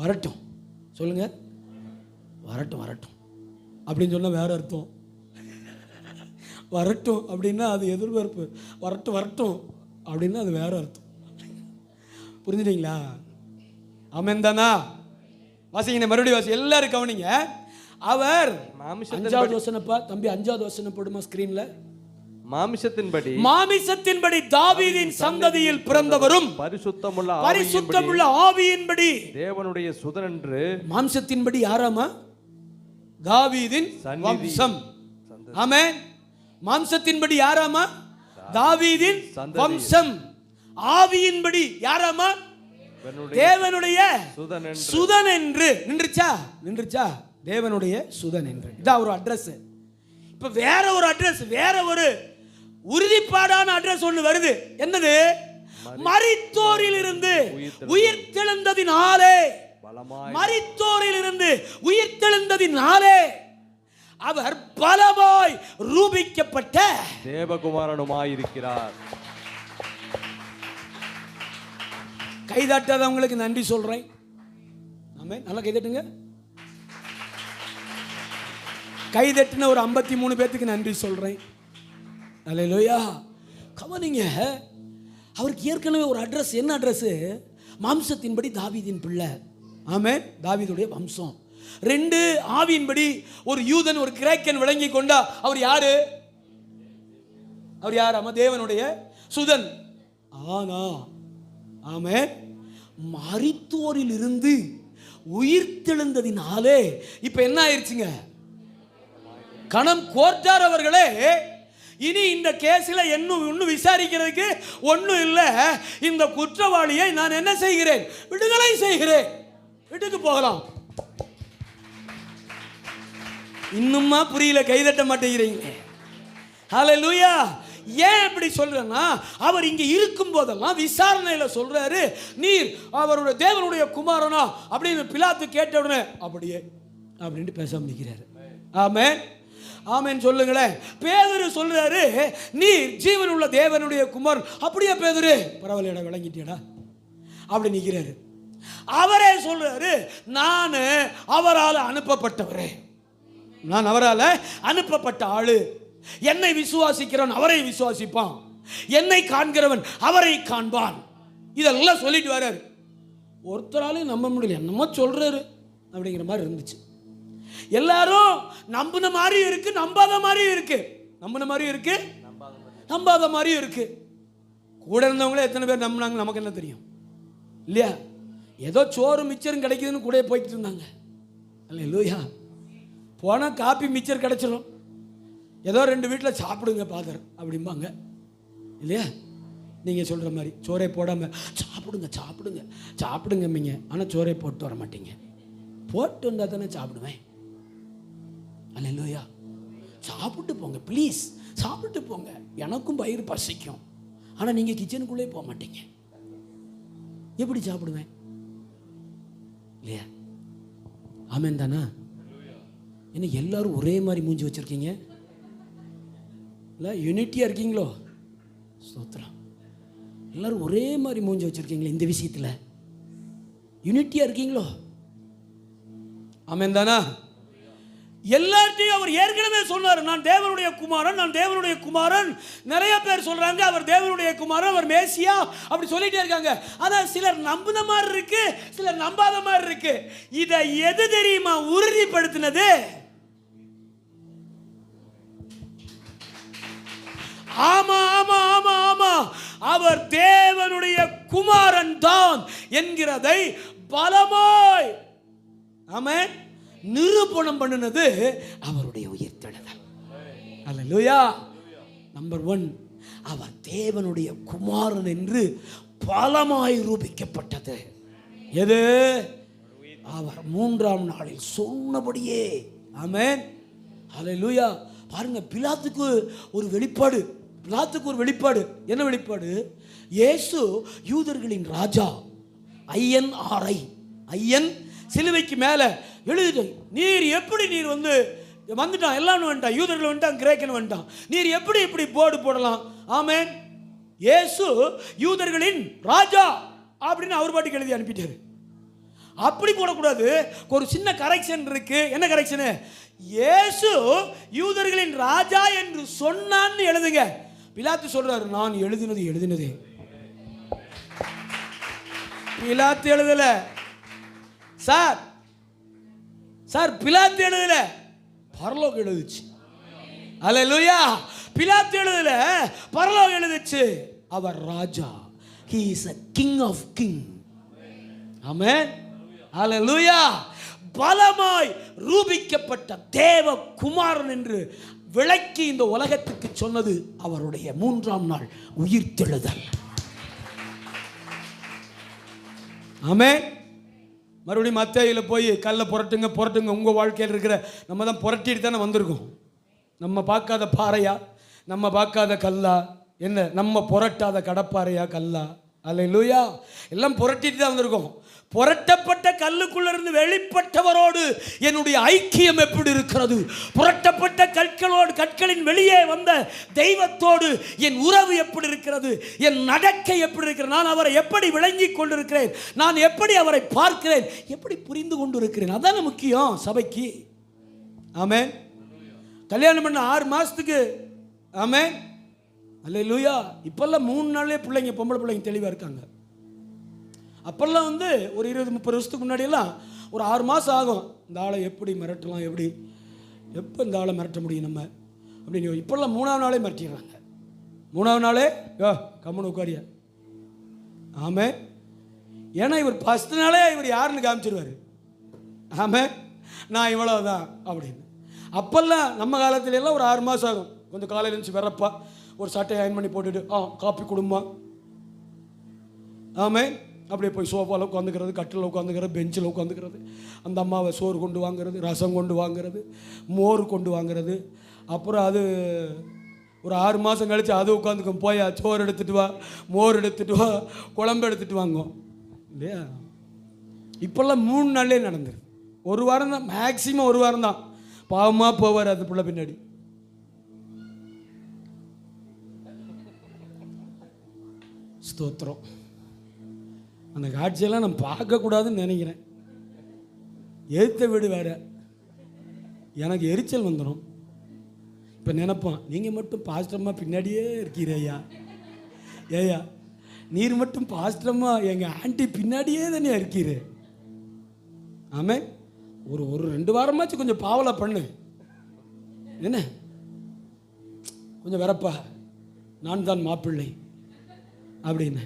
S1: வரட்டும் சொல்லுங்க. வரட்டும் வரட்டும் அப்படின்னு சொன்னால் வேற அர்த்தம். வரட்டும் அப்படின்னா அது எதிர்பார்ப்பு. வரட்டும் வரட்டும் அப்படின்னா அது வேற அர்த்தம். புரிஞ்சுட்டீங்களா? ஆமென் தானா? வாசிங்க, மறுபடியும் வாசி, எல்லாரும் கவனிங்க. அவர் 5வது வசனப்பா தம்பி, 5வது வசனம் போடுமா ஸ்கிரீன்ல. மாமிசத்தின்படி தாவீதின் சந்ததியில் பிறந்தவரும், பரிசுத்தமுள்ள ஆவியின்படி தேவனுடைய சுதன் என்று. மாம்சத்தின்படி யாராமா? தாவீதின் வம்சம். ஆமென். மாம்சத்தின்படி யாராமா? தாவீதின் வம்சம். ஆவியின்படி யாராமா? தேவனுடைய சுதன் என்று. நின்றுச்சா? தேவனுடைய சுதன் என்று. இதான் ஒரு அட்ரஸ். இப்ப வேற ஒரு அட்ரஸ், வேற ஒரு உறுதிப்பாடான அட்ரஸ் ஒன்று வருது. என்னது? மரித்தோரிலிருந்து உயிர்த்தெழுந்ததினாலே. மரித்தோரிலிருந்து உயிர்த்தெழுந்ததினாலே அவர் பலமாய் ரூபிக்கப்பட்ட
S2: தேவகுமாரனுமாயிருக்கிறார்.
S1: கைதட்டாதவங்களுக்கு நன்றி சொல்றேன். ஆமென். நல்லா கைதட்டுங்க. கைதட்டின ஒரு 53 பேத்துக்கு நன்றி சொல்றேன். அல்லேலூயா. கவனிங்க, அவருக்கு ஏற்கனவே ஒரு அட்ரஸ். என்ன அட்ரஸ்? மாம்சத்தின்படி தாவீதின் பிள்ளை. ஆமென். தாவீதுடைய வம்சம். 2 ஆவியின்படி ஒரு யூதன் ஒரு கிரேக்கன் விளங்கி கொண்டா அவர் யாரு? அவர் யார்? தேவனுடைய சுதன். ஆனா ஆமென், மரித்தோரில் இருந்து உயிர்த்தெழுந்ததினாலே இப்ப என்ன ஆயிருச்சுங்க? கணம் கோர்ட்டார் அவர்களே, இனி இந்த கேஸில் இன்னும் விசாரிக்கிறதுக்கு ஒன்றும் இல்லை. இந்த குற்றவாளியை நான் என்ன செய்கிறேன்? விடுதலை செய்கிறேன். வீட்டுக்கு போகலாம். இன்னுமா புரியல? கைதட்ட மாட்டேங்கிறீங்க. ஹல்லேலூயா. ஏன் இப்படி சொல்றேன்னா, அவர் இங்க இருக்கும் போதெல்லாம் விசாரணையில சொல்றாரு, நீர் அவருடைய தேவனுடைய குமாரனா அப்படின்னு பிலாத்து கேட்ட உடனே அப்படியே அப்படின்ட்டு பேச முடிக்கிறாரு. ஆமென். ஆமென் சொல்லுங்களேன். பேதுரு சொல்றாரு, நீ ஜீவன் உள்ள தேவனுடைய குமார். அப்படியே பேதுரு, பரவாயில்லடா, விளங்கிட்டியடா அப்படி நிற்கிறாரு. அவரே சொல்றாரு, நான் அவரால் அனுப்பப்பட்டவரே, நான் அவரால் அனுப்பப்பட்ட ஆளு. என்னை விசுவாசிக்கிறவன் அவரை விசுவாசிப்பான், என்னை காண்கிறவன் அவரை காண்பான். இதெல்லாம் சொல்லிட்டு வர்றாரு. ஒருத்தராலையும் நம்ப முடியல, என்னமோ சொல்றாரு அப்படிங்கிற மாதிரி இருந்துச்சு. எல்லாரும் நம்பின மாதிரி இருக்கு, நம்பாத மாதிரியும் இருக்கு, நம்பின மாதிரியும் இருக்கு, நம்பாத மாதிரியும் இருக்கு. கூட இருந்தவங்களே எத்தனை பேர் நம்பினாங்க நமக்கு என்ன தெரியும் இல்லையா? ஏதோ சோறு மிச்சரும் கிடைக்குதுன்னு கூட போயிட்டு இருந்தாங்க. அல்லேலூயா. போனால் காப்பி மிச்சர் கிடைச்சிடும், ஏதோ 2 வீட்டில் சாப்பிடுங்க ஃபாதர் அப்படிம்பாங்க இல்லையா? நீங்கள் சொல்கிற மாதிரி சோறை போடாமல் சாப்பிடுங்க சாப்பிடுங்க சாப்பிடுங்கம்மிங்க, ஆனால் சோறை போட்டு வர மாட்டீங்க. போட்டு வந்தால் தானே சாப்பிடுவேன். அல்லேலூயா. சாப்பிட்டு போங்க ப்ளீஸ், சாப்பிட்டு போங்க, எனக்கும் வயிறு பசிக்கும். ஆனால் நீங்கள் கிச்சனுக்குள்ளே போக மாட்டீங்க, எப்படி சாப்பிடுவேன் இல்லையா? ஆமென் தானா? என்ன எல்லாரும் ஒரே மாதிரி மூஞ்சி வச்சுருக்கீங்க? இல்லை யூனிட்டியாக இருக்கீங்களோ? ஸ்தோத்திரம். எல்லாரும் ஒரே மாதிரி மூஞ்சி வச்சுருக்கீங்களே, இந்த விஷயத்தில் யூனிட்டியாக இருக்கீங்களோ? ஆமென் தானா? எல்லார்ட்டையும் அவர் ஏற்கனவே சொன்னார், நான் தேவனுடைய குமாரன், நான் தேவனுடைய குமாரன். நிறைய பேர் சொல்றாங்க அவர் தேவனுடைய குமாரன், அவர் மேசியா அப்படி சொல்லிட்டே இருக்காங்க. ஆனால் சிலர் நம்பின மாதிரி இருக்கு, சிலர் நம்பாத மாதிரி இருக்கு. இதை எது தெரியுமா உறுதிப்படுத்தினது? ஆமா ஆமா ஆமா ஆமா, அவர் தேவனுடைய குமாரன் தான் என்கிறதை பலமாய் ஆமென் நிரூபணம் பண்ணினது அவருடைய உயிர்த்தெழுதல். அல்லேலூயா. நம்பர் 1, அவர் தேவனுடைய குமாரன் என்று பலமாய் ரூபிக்கப்பட்டது. எது? அவர் 3ஆம் நாளில் சொன்னபடியே. ஆமென். அல்லேலூயா. பாருங்க, பிலாத்துக்கு ஒரு வெளிப்பாடு, பிலாத்துக்கு ஒரு வெளிப்பாடு. என்ன வெளிப்பாடு? இயேசு யூதர்களின் ராஜா. INRI, ஐயன் சிலுவைக்கு மேலே எழுது, நீர் எப்படி நீர் வந்துட்டான், எல்லாம் வந்துட்டான், யூதர்கள் வந்துட்டான், கிரேக்கன் வந்துட்டான், நீர் எப்படி இப்படி போர்டு போடலாம்? ஆமென். இயேசு யூதர்களின் ராஜா அப்படின்னு அவர் பாட்டுக்கு எழுதி அனுப்பிட்டாரு. அப்படி போடக்கூடாது, ஒரு சின்ன கரெக்ஷன் இருக்கு. என்ன கரெக்ஷனு? இயேசு யூதர்களின் ராஜா என்று சொன்னான்னு எழுதுங்க. பிலாத்து சொல்றாரு, நான் எழுதினதே. பிலாத்து எழுதல சார், பிலாத்து எழுதல, பரலோகம் எழுதுச்சு. அல்லேலூயா. பிலாத்து எழுதல, பரலோகம் எழுதுச்சு. அவர் ராஜா. He is a king of king. ஆமென். அல்லேலூயா. பலமாய் ரூபிக்கப்பட்ட தேவ குமாரன் என்று விளக்கி இந்த உலகத்துக்கு சொன்னது அவருடைய 3ஆம் நாள் உயிர்த்தெழுதல். ஆமென். மறுபடியும் மத்தேயுவில் போய் கல்லை புரட்டுங்க. உங்கள் வாழ்க்கையில் இருக்கிற நம்ம தான் புரட்டிட்டு தானே வந்திருக்கோம். நம்ம பார்க்காத பாறையா, நம்ம பார்க்காத கல்லா, என்ன நம்ம புரட்டாத கடப்பாறையா கல்லா? அல்லேலூயா. எல்லாம் புரட்டிட்டு தான் வந்திருக்கோம். புரட்டப்பட்ட கல்லுக்குள்ள இருந்து வெளிப்பட்டவரோடு என்னுடைய ஐக்கியம் எப்படி இருக்கிறது? புரட்டப்பட்ட கற்களின் வெளியே வந்த தெய்வத்தோடு என் உறவு எப்படி இருக்கிறது? என் நடக்கை எப்படி இருக்கிறது? நான் அவரை எப்படி விளங்கி கொண்டிருக்கிறேன்? நான் எப்படி அவரை பார்க்கிறேன்? எப்படி புரிந்து கொண்டு இருக்கிறேன்? அதான முக்கியம் சபைக்கு. ஆமென். கல்யாணம் பண்ண 6 மாசத்துக்கு ஆமென். அல்லேலூயா. இப்பெல்லாம் 3 நாள்லேயே பிள்ளைங்க, பொம்பளை பிள்ளைங்க தெளிவாக இருக்காங்க. அப்பெல்லாம் ஒரு 20-30 வருஷத்துக்கு முன்னாடியெல்லாம் ஒரு 6 மாதம் ஆகும். இந்த ஆளை எப்படி மிரட்டலாம், எப்போ இந்த ஆளை மிரட்ட முடியும் நம்ம அப்படின்னு. இப்பெல்லாம் 3ஆம் நாளே மிரட்டிடுறாங்க. 3ஆம் நாளே கம்முன்னு உட்காரியா. ஆமாம். ஏன்னா இவர் 1 நாளே இவர் யாருன்னு காமிச்சிருவார். ஆமாம், நான் இவ்வளோதான் அப்படின்னு. அப்பெல்லாம் நம்ம காலத்துல எல்லாம் ஒரு 6 மாதம் ஆகும். கொஞ்சம் காலையில் இருந்துச்சு வரப்பா ஒரு சட்டையை அயன் பண்ணி போட்டுட்டு காப்பி கொடுமா. ஆமாம். அப்படியே போய் சோஃபாவில் உட்காந்துக்கிறது, கட்டில் உட்காந்துக்கிறது, பெஞ்சில் உட்காந்துக்கிறது, அந்த அம்மாவை சோறு கொண்டு வாங்கிறது, ரசம் கொண்டு வாங்கிறது, மோர் கொண்டு வாங்கிறது. அப்புறம் அது ஒரு 6 மாதம் கழித்து அது உட்காந்துக்கும், போயா சோறு எடுத்துகிட்டு வா, மோர் எடுத்துகிட்டு வா, குழம்பு எடுத்துகிட்டு வாங்கும் இல்லையா? இப்போல்லாம் 3 நாள்லேயே நடந்துரு. 1 வாரம் தான், மேக்சிமம் 1 வாரம் தான். பாவமாக போவார் அது பிள்ளை பின்னாடி. ஸ்தோத்திரம். அந்த காட்சியெல்லாம் நான் பார்க்கக்கூடாதுன்னு நினைக்கிறேன். எழுத்த வீடு வேற, எனக்கு எரிச்சல் வந்துடும். இப்போ நினைப்பான், நீங்கள் மட்டும் பாஸ்டரம்மா பின்னாடியே இருக்கிறையா, ஏயா நீர் மட்டும் பாஸ்டரம்மா எங்கள் ஆண்டி பின்னாடியே தானே இருக்கிற. ஆமே, ஒரு 2 வாரமாச்சு கொஞ்சம் பாவலை பண்ணு, என்ன கொஞ்சம் வரப்பா, நான் தான் மாப்பிள்ளை அப்படின்னு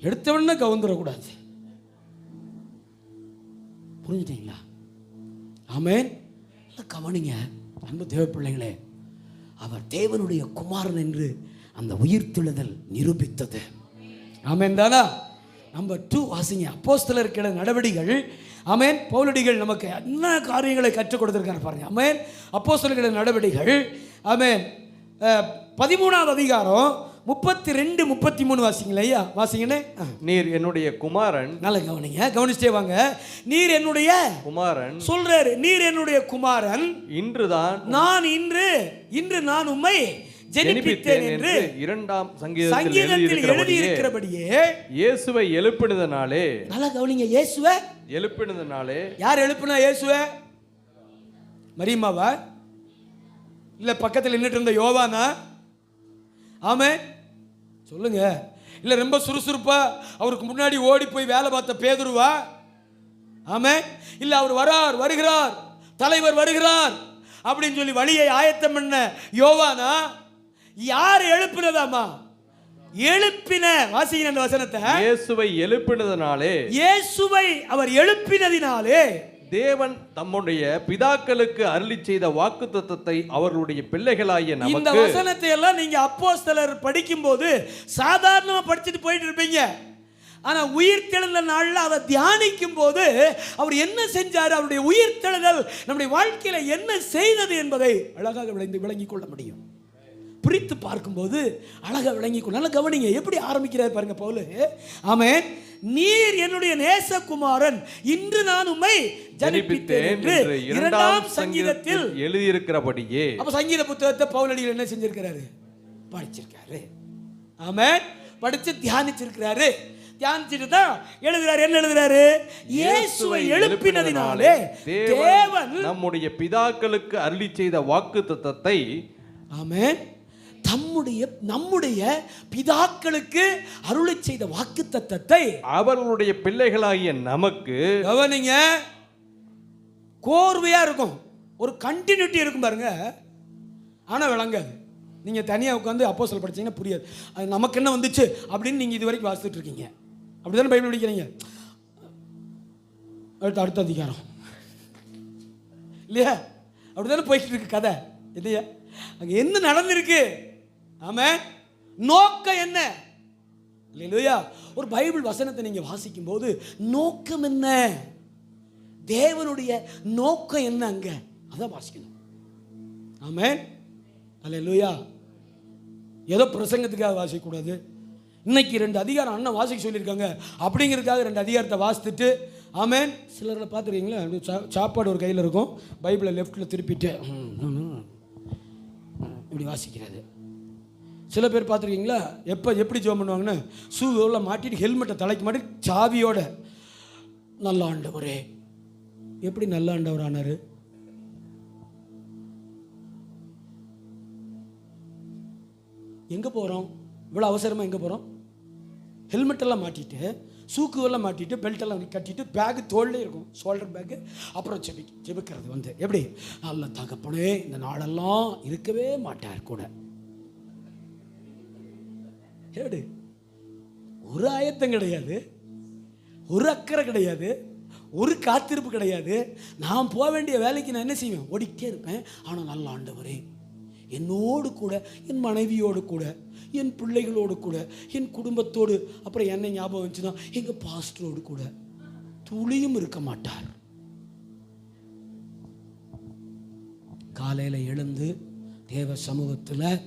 S1: எடுத்தவொடனே கவுந்துடக்கூடாது. புரிஞ்சுட்டீங்களா? ஆமென். கவனிங்க அன்பு தேவ பிள்ளைகளே, அவர் தேவனுடைய குமாரன் என்று அந்த உயிர்த்தெழுதல் நிரூபித்தது. ஆமென் தானா? நம்பர் 2 வாசிங்க, அப்போஸ்தலர் நடவடிக்கைகள். ஆமென். பவுலடிகள் நமக்கு என்ன காரியங்களை கற்றுக் கொடுத்திருக்காரு பாருங்க. ஆமென். அப்போஸ்தலர் நடவடிக்கைகள், ஆமென், 13வது அதிகாரம் 32 33 வாசிங்களே ஐயா, வாசிங்கண்ணே.
S2: நீர் என்னுடைய குமாரன்.
S1: நல்ல கவனிங்க, கவனிச்சே வாங்க. நீர் என்னுடைய குமாரன் சொல்றாரு. நீர் என்னுடைய குமாரன், இன்றுதான் நான் இன்று நான் உம்மை ஜெனிப்பித்தேன் என்று 2ஆம் சங்கீதத்தில் எழுதி இருக்கிறபடியே
S2: இயேசுவை எழுப்பினதனாலே.
S1: நல்ல கவனிங்க, இயேசுவை
S2: எழுப்பினதனாலே. யார்
S1: எழுப்பினா இயேசுவை? மரியாமாவா? இல்ல பக்கத்தில் நின்றுட்டு இருந்த யோவானா? ஆமென், சொல்லுங்க. இல்ல ரொம்ப சுறுசுறுப்பா அவருக்கு முன்னாடி ஓடி போய் வேலை பார்த்த பேதுருவா? ஆமென். இல்ல அவர் வருகிறார், தலைவர் வருகிறார் அப்படின்னு சொல்லி வழியை ஆயத்தம் பண்ண யோவானா? யார் எழுப்பினதாமா? எழுப்பின, வாசிங்க அந்த வசனத்தை.
S2: இயேசுவை எழுப்பினதினாலே.
S1: இயேசுவை அவர் எழுப்பினதினாலே
S2: தேவன் தம்முடைய பிதாக்களுக்கு அருளி செய்த வாக்குத்தத்தத்தை அவர்களுடைய பிள்ளைகளாகிய நமக்கு.
S1: இந்த வசனத்தை எல்லாம் நீங்க அப்போஸ்தலர் படிக்கும்போது சாதாரணமா படிச்சுட்டு போயிட்டு இருப்பீங்க. ஆனா உயிர்த்தெழுந்த நாள்ல அதை தியானிக்கும் போது அவர் என்ன செஞ்சார், அவருடைய உயிர்த்தெழுதல் நம்முடைய வாழ்க்கையில என்ன செய்தது என்பதை அழகாக விளங்கிக் கொள்ள முடியும். பிரித்து பார்க்கும்போது அழகா விளங்கிக் கொள்ள. நல்லா கவனிங்க, எப்படி ஆரம்பிக்கிறார் பாருங்க பவுல். ஆமென். நீர் என்னுடைய நேசகுமாரன், இன்று நான் உம்மை ஜனிப்பித்தேன் என்று 2ஆம் சங்கீதத்தில்
S2: எழுதியிருக்கிறபடியே.
S1: அப்ப சங்கீத புத்தகத்தை பவுலடிகள் என்ன செஞ்சிருக்கிறாரு? படிச்சிருக்காரு. ஆமென். படிச்சு தியானிச்சிருக்கிறாரு. தியானிச்சிட்டு தான் எழுதுறாரு. என்ன எழுதுறாரு? இயேசுவை எழுப்பினதினாலே தேவன்
S2: நம்முடைய பிதாக்களுக்கு அருளி செய்த வாக்குத்தத்தத்தை.
S1: ஆமென். நம்முடைய பிதாக்களுக்கு அருளி செய்த வாக்குத்தத்தத்தை
S2: அவர்களுடைய பிள்ளைகளாகிய நமக்கு.
S1: கவனிங்க, கோர்வையா இருக்கும், ஒரு கண்டினியூட்டி இருக்கும் பாருங்க. ஆனா விளங்காது. நீங்க தனியா உட்காந்து அப்போஸ்தலர் படிச்சீங்கன்னா புரியாது. அது நமக்கு என்ன வந்துச்சு அப்படின்னு நீங்க இது வரைக்கும் வாசித்துட்டு இருக்கீங்க. அப்படிதானே பைபிள் படிக்கிறீங்க. அடுத்த அதிகாரம் இல்லையா? அப்படிதானே போயிட்டு இருக்கு கதை இல்லையா? அங்க என்ன நடந்திருக்கு? ஆமென். நோக்கம் என்ன? இல்லையா? ஒரு பைபிள் வசனத்தை நீங்க வாசிக்கும் போது நோக்கம் என்ன, தேவனுடைய நோக்கம் என்ன, அங்க அதான் வாசிக்கணும். ஆமென். அல்லேலூயா. ஏதோ பிரசங்கத்துக்காக வாசிக்க கூடாது. இன்னைக்கு 2 அதிகாரம் அண்ணன் வாசிக்க சொல்லியிருக்காங்க அப்படிங்கிறதுக்காக 2 அதிகாரத்தை வாசித்துட்டு, ஆமென். சிலரை பார்த்துருக்கீங்களா, சாப்பாடு ஒரு கையில் இருக்கும், பைபிளை லெஃப்டில் திருப்பிட்டு இப்படி வாசிக்கிறது. சில பேர் பார்த்துருக்கீங்களா, எப்படி ஜெபம் பண்ணுவாங்கன்னு ஷூவில் மாட்டிட்டு ஹெல்மெட்டை தலைக்கு மாட்டி சாவியோட, நல்ல ஆண்டவரே. எப்படி நல்ல ஆண்டவர் ஆனாரு? எங்கே போகிறோம்? இவ்வளோ அவசரமாக எங்கே போகிறோம்? ஹெல்மெட்டெல்லாம் மாட்டிட்டு, சூக்குவெல்லாம் மாட்டிட்டு, பெல்ட்டெல்லாம் கட்டிட்டு, பேக்கு தோல்லே இருக்கும், ஷோல்டர் பேக்கு. அப்புறம் ஜெபிக்கிறது எப்படி? நல்ல தகப்பனே, இந்த நாளெல்லாம் இருக்கவே மாட்டார் கூட. எப்படி? ஒரு ஆயத்தம் கிடையாது, ஒரு அக்கறை கிடையாது, ஒரு காத்திருப்பு கிடையாது. நான் போக வேண்டிய வேலைக்கு நான் என்ன செய்வேன்? ஓடிக்கிட்டே இருப்பேன். ஆனால் நல்ல ஆண்டவரே, என்னோடு கூட, என் மனைவியோடு கூட, என் பிள்ளைகளோடு கூட, என் குடும்பத்தோடு, அப்புறம் என்னை ஞாபகம் வந்துச்சுன்னா எங்கள் பாஸ்டரோடு கூட துளியும் இருக்க மாட்டார். காலையில் எழுந்து தேவ சமூகத்தில்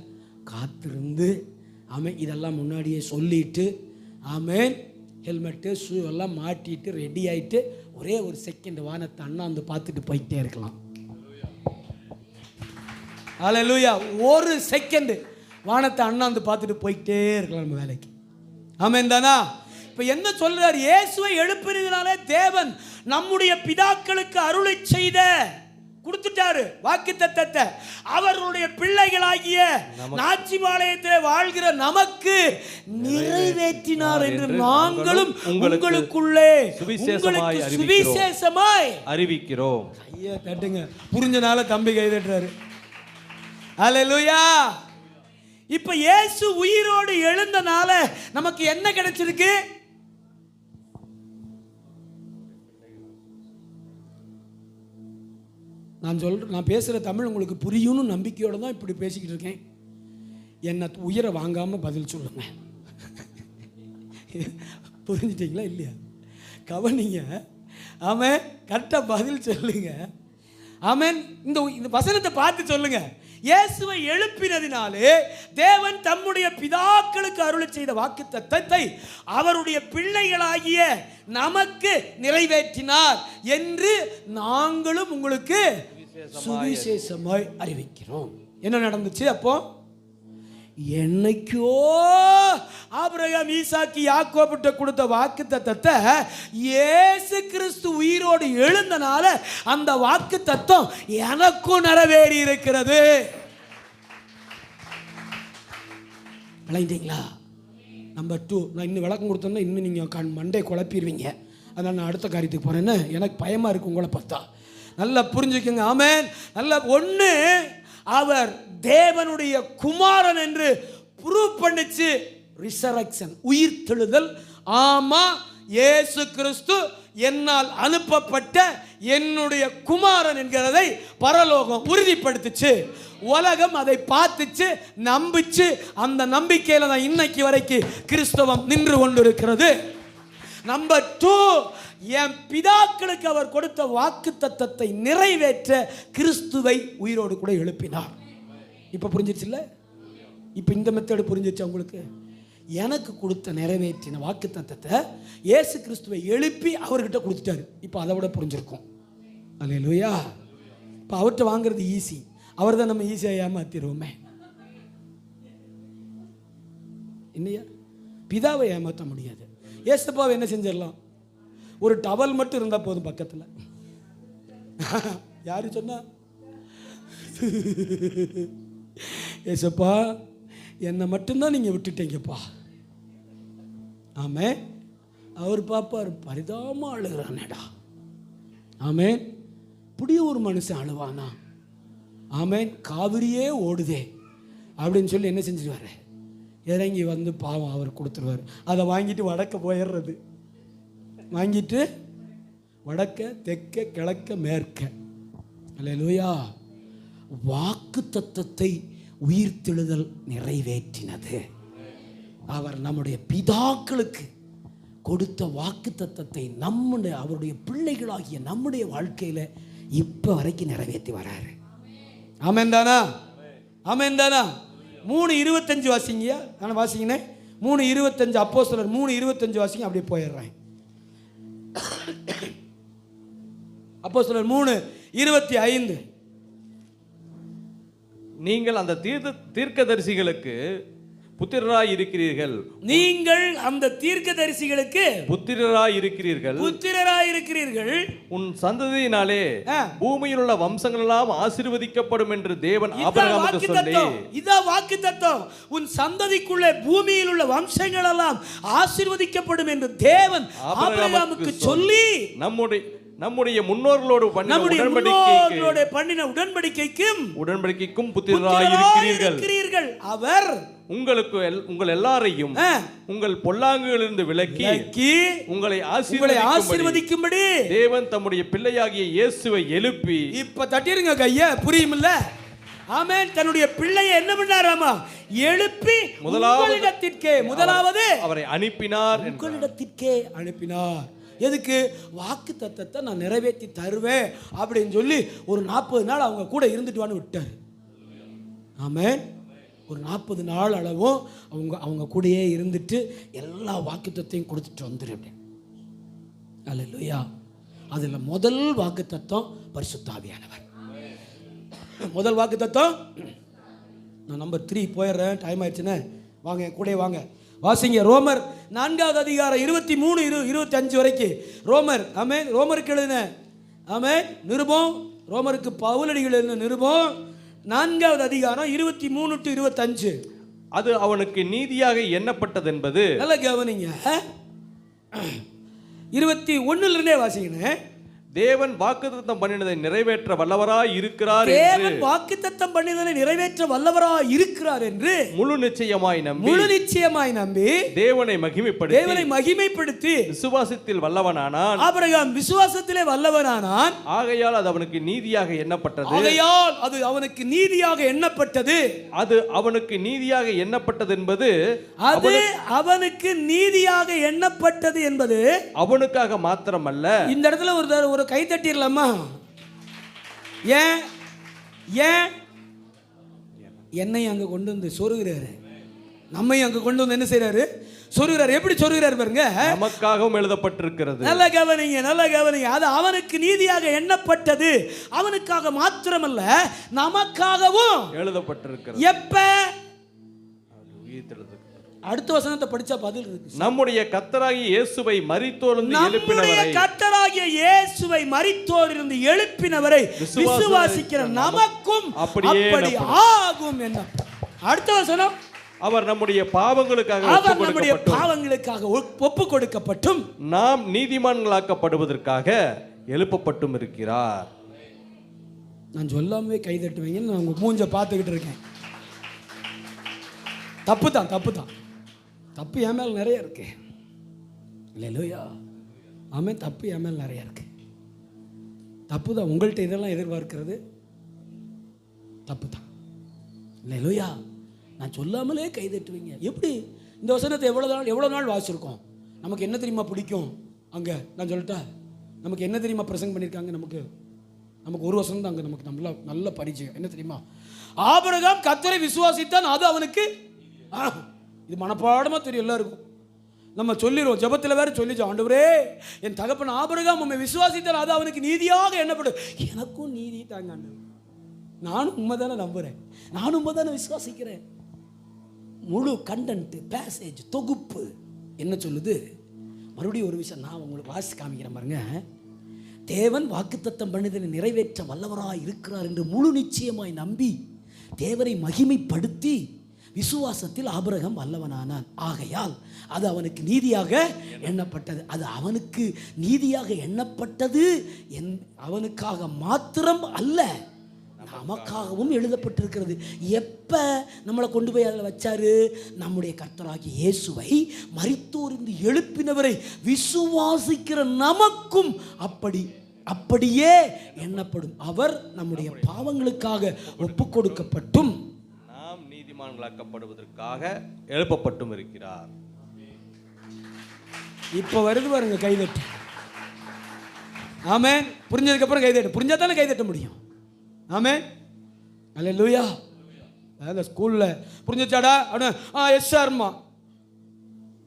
S1: காத்திருந்து, ஆமென், இதெல்லாம் முன்னாடியே சொல்லிட்டு, ஆமென், ஹெல்மெட்டு ஷூ எல்லாம் மாட்டிட்டு ரெடி ஆகிட்டு ஒரே ஒரு செகண்ட் வானத்தை அண்ணாந்து பார்த்துட்டு போயிட்டே இருக்கலாம். அல்லேலூயா. ஒரு செகண்ட் வானத்தை அண்ணாந்து பார்த்துட்டு போயிட்டே இருக்கலாம் நம்ம வேலைக்கு. ஆமென் தானா? இப்ப என்ன சொல்றார்? இயேசுவை எழுப்பினதினாலே தேவன் நம்முடைய பிதாக்களுக்கு அருளை செய்த கொடுத்துட்டாரு வாக்குத்தத்தத்தை. அவர்களுடைய பிள்ளைகளாகிய நாச்சிபாளையத்திலே வாழ்கிற நமக்கு நிறைவேற்றினார் என்று நாங்களும் உங்களுக்குள்ளே சுவிசேஷமாய் அறிவிக்கிறோம். ஐயா தட்டுங்க, புரிஞ்சனால தம்பி கை தட்டுறாரு. அல்லேலூயா. இப்ப இயேசு உயிரோடு எழுந்தனால நமக்கு என்ன கிடைச்சிருக்கு? நான் பேசுகிற தமிழ் உங்களுக்கு புரியும்னு நம்பிக்கையோடு தான் இப்படி பேசிக்கிட்டு இருக்கேன். என்னை உயிரை வாங்காமல் பதில் சொல்லுங்க. புரிஞ்சிட்டிங்களா இல்லையா? கவனிங்க. ஆமென். கரெக்டாக பதில் சொல்லுங்க. ஆமென். இந்த வசனத்தை பார்த்து சொல்லுங்க. இயேசுவை எழுப்பினதினாலே தேவன் தம்முடைய பிதாக்களுக்கு அருளை செய்த வாக்குத்தத்தத்தை அவருடைய பிள்ளைகளாகிய நமக்கு நிறைவேற்றினார் என்று நாங்களும் உங்களுக்கு சுவிசேஷமாய் அறிவிக்கிறோம். என்ன நடந்துச்சு? அப்போ என்னைக்கோ ஆபிரகாம், ஈசாக்கு, யாக்கோபிட்ட கொடுத்த வாக்குத்தத்தத்தை இயேசு கிறிஸ்து உயிரோடு எழுந்தனால அந்த வாக்குத்தத்தம் எனக்கும் நிறைவேறி இருக்கிறது. விளைந்தீங்களா? நம்பர் 2, நான் இன்னும் விளக்கம் கொடுத்தோன்னா இன்னும் நீங்கள் மண்டே குழப்பிடுவீங்க. அதனால் நான் அடுத்த காரியத்துக்கு போகிறேன்னு எனக்கு பயமாக இருக்குது உங்களை பார்த்தா. நல்லா புரிஞ்சுக்கோங்க. ஆமென். நல்லா ஒன்று, அவர் தேவனுடைய குமாரன் என்று ப்ரூவ் பண்ணிச்சு. ரிசரக்ஷன், உயிர்த்தெழுதல். ஆமா, இயேசு கிறிஸ்து என்னால் அனுப்பப்பட்ட என்னுடைய குமாரன் என்கிறதை பரலோகம் உறுதிப்படுத்துச்சு. உலகம் அதை பார்த்துச்சு, நம்பிச்சு. அந்த நம்பிக்கையில தான் இன்னைக்கு வரைக்கும் கிறிஸ்தவம் நின்று கொண்டிருக்கிறது. நம்பர் 2, என் பிதாக்களுக்கு அவர் கொடுத்த வாக்குத்தத்தத்தை நிறைவேற்ற கிறிஸ்துவை உயிரோடு கூட எழுப்பினார். இப்ப புரிஞ்சிருச்சுல்ல? இப்ப இந்த மெத்தடு புரிஞ்சிருச்சு உங்களுக்கு? எனக்கு கொடுத்த நிறைவேற்றின வாக்குத்தத்தத்தை இயேசு கிறிஸ்துவை எழுப்பி அவர்கிட்ட கொடுத்துட்டாரு. இப்போ அதை விட புரிஞ்சிருக்கும். அல்லேலூயா. இப்போ அவர்கிட்ட வாங்குறது ஈஸி. அவர் தான் நம்ம ஈஸியாக ஏமாத்திடுவோமே. இல்லையா? பிதாவை ஏமாற்ற முடியாது. ஏசப்பாவை என்ன செஞ்சிடலாம்? ஒரு டவல் மட்டும் இருந்தால் போதும் பக்கத்தில். யாரு சொன்னா? ஏசப்பா என்னை மட்டும்தான் நீங்கள் விட்டுட்டீங்கப்பா. ஆமே. அவர் பாப்பார், பரிதாபமாக அழுகிறானேடா. ஆமேன். இப்படி ஒரு மனுஷன் அழுவானா? ஆமேன். காவிரியே ஓடுதே அப்படின்னு சொல்லி என்ன செஞ்சிருவாரு? இறங்கி வந்து பாவம் அவர் கொடுத்துருவார். அதை வாங்கிட்டு வடக்க போயிடுறது. வாங்கிட்டு வடக்க, தெற்க, கிழக்க, மேற்க. அல்லேலூயா. வாக்கு தத்தத்தை உயிர்த்தெழுதல் நிறைவேற்றினது. அவர் நம்முடைய பிதாக்களுக்கு கொடுத்த வாக்கு தத்தத்தை அவருடைய பிள்ளைகளாகிய நம்முடைய வாழ்க்கையில் இப்போ வரைக்கும் நிறைவேற்றி வராரு. ஆமென் தானா? ஆமென் தானா? 3:25 வாசிங்க. நான் வாசிங்கண்ணே. 3:25 அப்போஸ்தலர் 3:25 வாசிங்க. அப்படியே போயிடுறேன். அப்போஸ்தலர் 3:25.
S2: நீங்கள் அந்த தீர்க்கதரிசிகளுக்கு புத்திரராய் இருக்கிறீர்கள்.
S1: நீங்கள் அந்த தீர்க்கதரிசிகளுக்கு புத்திரராய் இருக்கிறீர்கள்.
S2: உன் சந்ததியினாலே பூமியில் உள்ள வம்சங்கள் எல்லாம் ஆசீர்வதிக்கப்படும் என்று தேவன் ஆபிரகாமுக்கு சொல்லி.
S1: இதா வாக்குத்தத்தம். உன் சந்ததிக்குள்ளே பூமியில் உள்ள வம்சங்கள் எல்லாம் ஆசீர்வதிக்கப்படும் என்று தேவன் ஆபிரகாமுக்கு சொல்லி
S2: நம்முடைய முன்னோர்களோடு பண்ணின உடன்படிக்கைக்கும் புத்திரராய் இருக்கிறீர்கள்.
S1: அவர்
S2: உங்கள் எல்லாரையும் உங்கள் பொல்லாங்குகளிலிருந்து விலக்கி உங்களை ஆசீர்வதிக்கும்படி தேவன் தம்முடைய பிள்ளையாகிய இயேசுவை எழுப்பி.
S1: இப்ப தட்டிருங்க கைய, புரியுமில்ல? ஆமென். தன்னுடைய பிள்ளையை என்ன பண்ணாராமா? எழுப்பி முதலாவது
S2: அவரை அனுப்பினார்.
S1: உங்களிடத்திற்கே அனுப்பினார். எதுக்கு? வாக்கு தத்தத்தை நான் நிறைவேற்றி தருவேன் அப்படின்னு சொல்லி ஒரு 40 நாள் அவங்க கூட இருந்துட்டு வான்னு விட்டார். ஆமென். ஒரு 40 நாள் அளவும் அவங்க கூடயே இருந்துட்டு எல்லா வாக்குத்தத்தையும் கொடுத்துட்டு வந்துரு. அல்லேலூயா. அதில் முதல் வாக்குத்தத்தம் பரிசுத்த ஆவியானவர். முதல் வாக்குத்தத்தம். நான் நம்பர் 3 போயிடுறேன், டைம் ஆயிடுச்சுன்னு. வாங்க கூட வாங்க. வாசிங்க ரோமர் 4வது அதிகாரம் 23 25 வரைக்கும். ரோமர், ஆமென், ரோமருக்கு எழுதின ஆமென் நிருபம், ரோமருக்கு பவுலடிகள் எழுதின நிருபம் 4வது அதிகாரம் 23 to 25.
S2: அது அவனுக்கு நீதியாக எண்ணப்பட்டது என்பது.
S1: நல்ல கவனிங்க, 21 வாசிங்க.
S2: தேவன் வாக்குத்தத்தம் பண்ணினதை நிறைவேற்ற வல்லவராய் இருக்கிறார்
S1: தேவன் வாக்குத்தத்தம் பண்ணினதை நிறைவேற்ற வல்லவராய் இருக்கிறார் என்று
S2: முழு நிச்சயமாய் நம்பி தேவனை மகிமைப்படுத்தி விசுவாசத்தில் வல்லவனானான்.
S1: ஆபிரகாம் விசுவாசத்திலே வல்லவனானான்.
S2: ஆகையால் அது அவனுக்கு நீதியாக எண்ணப்பட்டது.
S1: அது அவனுக்கு நீதியாக எண்ணப்பட்டது.
S2: அது அவனுக்கு நீதியாக எண்ணப்பட்டது என்பது
S1: அவனுக்கு நீதியாக எண்ணப்பட்டது என்பது
S2: அவனுக்காக மாத்திரமல்ல.
S1: இந்த இடத்துல ஒரு கை தட்டிடலாமா? ஏன் என்னை அங்க கொண்டு வந்து சொருகிறாரு, நம்மை அங்க கொண்டு வந்து என்ன செய்யறாரு? சொருகிறார். எப்படி சொருகிறார் பாருங்க.
S2: நமக்காகவும் எழுதப்பட்டிருக்கிறது.
S1: நல்ல கவனிங்க. அது அவனுக்கு நீதியாக எண்ணப்பட்டது, அவனுக்காக மாத்திரமல்ல நமக்காகவும் எழுதப்பட்டிருக்கிறது. எப்ப? அடுத்த வசனத்தை படிச்சா பதில் இருக்கு.
S2: நம்முடைய கர்த்தராகிய இயேசுவை மரித்தோரிலிருந்து எழுப்பினவரை விசுவாசிக்கிற நமக்கும் அப்படி ஆகும். என்ன அடுத்த வசனம்? அவர் நம்முடைய பாவங்களுக்காக
S1: ஒப்பு கொடுக்கப்பட்டும்
S2: நாம் நீதிமான்களாக்கப்படுவதற்காக எழுப்பப்பட்டும் இருக்கிறார்.
S1: நான் சொல்லாமே கை தட்டுவீங்கன்னு நான் உங்க மூஞ்ச பார்த்துக்கிட்டு இருக்கேன். தப்பு என் மேல் நிறைய இருக்கு. இல்லையா? ஆமென். தப்பு என் மேல் நிறைய இருக்கு. தப்பு தான். உங்கள்கிட்ட இதெல்லாம் எதிர்பார்க்கிறது தப்பு தான். இல்லையா? நான் சொல்லாமலே கை தட்டுவீங்க. எப்படி? இந்த வசனத்தை எவ்வளோ நாள் வாசிச்சிருக்கோம்? நமக்கு என்ன தெரியுமா பிடிக்கும்? அங்கே நான் சொல்லிட்டா நமக்கு என்ன தெரியுமா பிரசங்கம் பண்ணியிருக்காங்க? நமக்கு ஒரு வசனம் தான் அங்கே நமக்கு நல்ல பரிச்சயம். என்ன தெரியுமா? ஆபிரகாம் கர்த்தரை விசுவாசித்தான், அது அவனுக்கு இது மனப்பாடமாக தெரியும் எல்லாருக்கும். நம்ம சொல்லிடுவோம், ஜெபத்தில் வேற சொல்லிச்சோம், ஆண்டவரே என் தகப்பன் ஆபிரகாம் உம்மை விசுவாசித்தால் அது அவனுக்கு நீதியாக எண்ணப்படும். எனக்கும் நீதி தாங்க ஆண்டவரே, நானும் உண்மை தானே நம்புகிறேன், நானும் உண்மை தானே விசுவாசிக்கிறேன். முழு கண்டென்ட் பேசேஜ் தொகுப்பு என்ன சொல்லுது? மறுபடியும் ஒரு விஷயம் நான் உங்களுக்கு வாசி காமிக்கிறேன் பாருங்க. தேவன் வாக்குத்தத்தம் பண்ணியதை நிறைவேற்ற வல்லவராய் இருக்கிறார் என்று முழு நிச்சயமாய் நம்பி தேவனை மகிமைப்படுத்தி விசுவாசத்தில் ஆபிரகாம் வல்லவனானான். ஆகையால் அது அவனுக்கு நீதியாக எண்ணப்பட்டது. அது அவனுக்கு நீதியாக எண்ணப்பட்டது அவனுக்காக மாத்திரம் அல்ல, நமக்காகவும் எழுதப்பட்டிருக்கிறது. எப்ப நம்மளை கொண்டு போய் அதில் வச்சாரு? நம்முடைய கர்த்தராகிய இயேசுவை மரித்தோரிலிருந்து எழுப்பினவரை விசுவாசிக்கிற நமக்கும் அப்படியே எண்ணப்படும். அவர் நம்முடைய பாவங்களுக்காக ஒப்பு கொடுக்கப்பட்டும்
S2: நாம் நீதிமான்களாக்கப்படுவதற்காக எழுப்பப்பட்டும் இருக்கிறார்.
S1: இப்போ வருது பாருங்க கைதட்டு. ஆமென். புரிஞ்சதுக்கு அப்புறம் கைதட்டு. புரிஞ்சா தானே கைதட்ட முடியும். ஆமென். அல்லேலூயா. அந்த ஸ்கூலில் புரிஞ்சிச்சாடா அப்படின்னு எஸ் சார்மா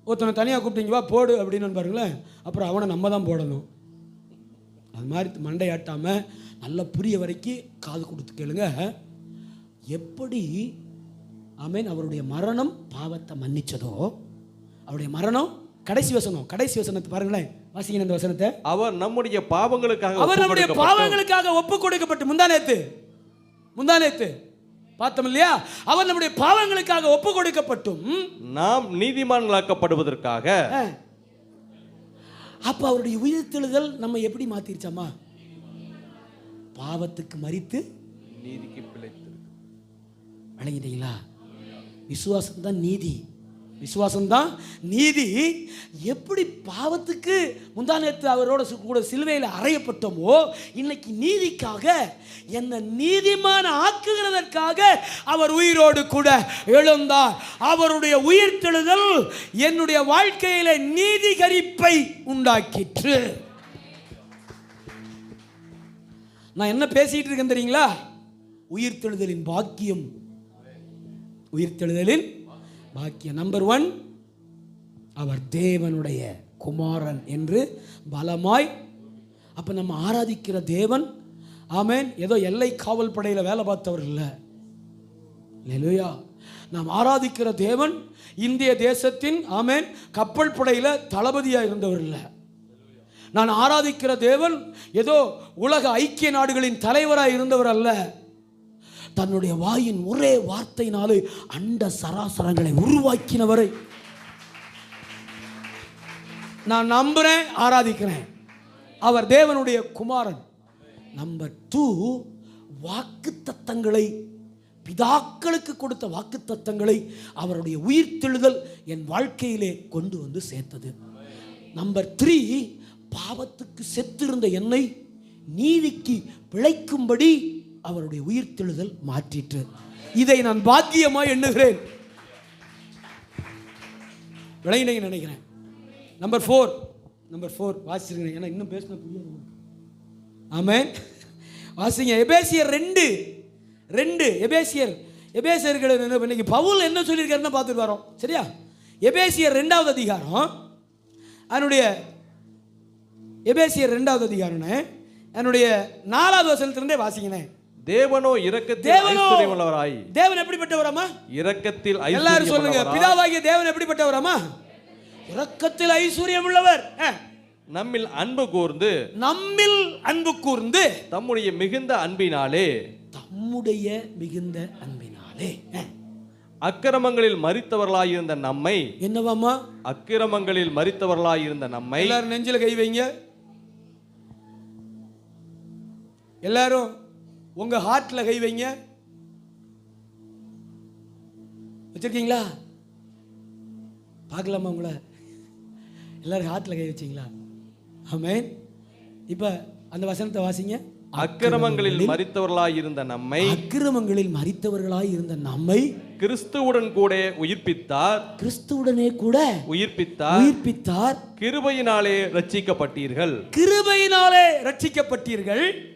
S1: ஒருத்தனை தனியாக கூப்பிட்டீங்க வா போடு அப்படின்னு பாருங்களேன். அப்புறம் அவனை நம்ம தான் போடணும். அது மாதிரி மண்டையாட்டாமல் நல்லா புரிய வரைக்கும் காது கொடுத்து கேளுங்க. எப்படி ஆமென் அவருடைய மரணம் பாவத்தை மன்னிச்சதோ, அவருடைய மரணம் கடைசி வசனத்தை பாருங்களேன், வாசிங்க இந்த வசனத்தை.
S2: அவர் நம்முடைய பாவங்களுக்காக
S1: ஒப்பு கொடுக்கப்பட்டு முந்தானேத்து பார்த்தோம் இல்லையா? அவர் நம்முடைய பாவங்களுக்காக ஒப்பு கொடுக்கப்பட்டும்
S2: நாம் நீதிமான்களாக்கப்படுவதற்காக.
S1: அப்ப அவருடைய உயிர்த்தெழுதல் நம்ம எப்படி மாத்திருச்சாமா? பாவத்துக்கு மரித்து
S2: நீதிக்கு பிழைத்து.
S1: விளங்கிட்டீங்களா? விசுவாசம் தான் நீதி. எப்படி பாவத்துக்கு முந்தானேத்து அவரோட கூட சிலுவையில் அறையப்பட்டோமோ, இன்னைக்கு நீதிக்காக என்ன நீதிமான ஆக்குகிறதற்காக அவர் உயிரோடு கூட எழுந்தார். அவருடைய உயிர்த்தெழுதல் என்னுடைய வாழ்க்கையில நீதிகரிப்பை உண்டாக்கிற்று. நான் என்ன பேசிட்டு இருக்கேன் தெரியுங்களா? உயிர்த்தெழுதலின் பாக்கியம். நம்பர் 1, அவர் தேவனுடைய குமாரன் என்று பலமாய். அப்ப நம்ம ஆராதிக்கிற தேவன் ஆமென் ஏதோ எல்லை காவல் படையில் வேலை பார்த்தவர் இல்லை. அல்லேலூயா. நாம் ஆராதிக்கிற தேவன் இந்திய தேசத்தின் ஆமென் கப்பல் படையில் தளபதியாக இருந்தவர் இல்லை. நான் ஆராதிக்கிற தேவன் ஏதோ உலக ஐக்கிய நாடுகளின் தலைவராக இருந்தவர் அல்ல. தன்னுடைய வாயின் ஒரே வார்த்தையினாலே அண்ட சராசரங்களை உருவாக்கினவரை நான் நம்புறேன், ஆராதிக்கிறேன். அவர் தேவனுடைய குமாரன். நம்பர் 2, வாக்குத்தத்தங்களை, பிதாக்களுக்கு கொடுத்த வாக்குத்தத்தங்களை அவருடைய உயிர்த்தெழுதல் என் வாழ்க்கையிலே கொண்டு வந்து சேர்த்தது. நம்பர் 3, பாவத்துக்கு செத்திருந்த என்னை நீதிக்கு பிழைக்கும்படி அவருடைய உயிர்த்தெழுதல் மாற்றிற்று. இதை நான் பாக்கியமாய் எண்ணுகிறேன். விளையினங்க நினைக்கிறேன். நம்பர் 4 வாசிச்சிருக்கேன், ஏன்னா இன்னும் பேசின புரியாது. ஆமென். வாசிங்க. எபேசியர் 2 எபேசியர்கள் இன்னைக்கு பவுல் என்ன சொல்லியிருக்காருன்னு பார்த்துட்டு வரோம். சரியா? எபேசியர் 2வது அதிகாரம், அதனுடைய எபேசியர் 2வது அதிகாரம் என்னுடைய 4வது வசனத்திலிருந்தே வாசிக்கிறேன்.
S2: தேவனோ இரக்கத்தில் ஐஸ்வரியமுள்ளவராய்.
S1: தேவன் எப்படிப்பட்டவராமா?
S2: இரக்கத்தில்
S1: எல்லாரும் சொல்லுங்க. பிதாவாகிய தேவன் எப்படிப்பட்டவராமா? இரக்கத்தில் ஐஸ்வர்யம் உள்ளவர்.
S2: நம்மில் அன்பு கூர்ந்து தம்முடைய மிகுந்த அன்பினாலே அக்கிரமங்களில் மரித்தவர்களாயிருந்த நம்மை.
S1: என்னவாமா?
S2: அக்கிரமங்களில் மரித்தவர்களாயிருந்த நம்மை.
S1: எல்லாரும் நெஞ்சில கை வைங்க. எல்லாரும் உங்க ஹார்ட்ல கை வைங்க. வச்சிருக்கீங்களா? பார்க்கலாமா உங்களை? எல்லாரும் ஹார்ட்ல கை வச்சிங்களா? ஆமென். இப்ப அந்த வசனத்தை வாசிங்க.
S2: அக்கிரமங்களில் மரித்தவர்களாயிருந்த நம்மை கிறிஸ்துவுடன் கூட உயிர்ப்பித்தார்.
S1: கிறிஸ்துவுடனே கூட உயிர்ப்பித்தார்.
S2: கிருபையினாலே ரட்சிக்கப்பட்டீர்கள்.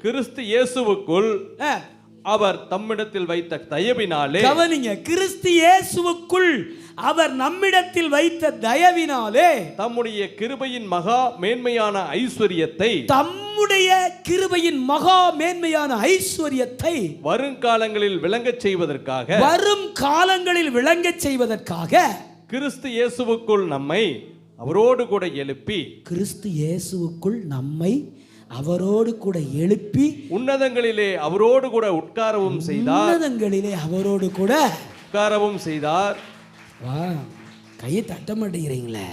S2: கிறிஸ்து இயேசுவுக்குள் அவர் தம்மிடத்தில் வைத்த தயவினாலே.
S1: கவனிங்க. கிறிஸ்து இயேசுவுக்குள் அவர் நம்மிடத்தில் வைத்த தயவினாலே
S2: தம்முடைய கிருபையின் மகா மேன்மையான ஐஸ்வரியத்தை வருங்காலங்களில் விளங்கச் செய்வதற்காக கிறிஸ்து இயேசுவுக்குள் நம்மை அவரோடு கூட எழுப்பி உன்னதங்களிலே அவரோடு கூட உட்காரவும் செய்தார். வா, கையை தட்ட மாட்டேங்கிறீங்களே.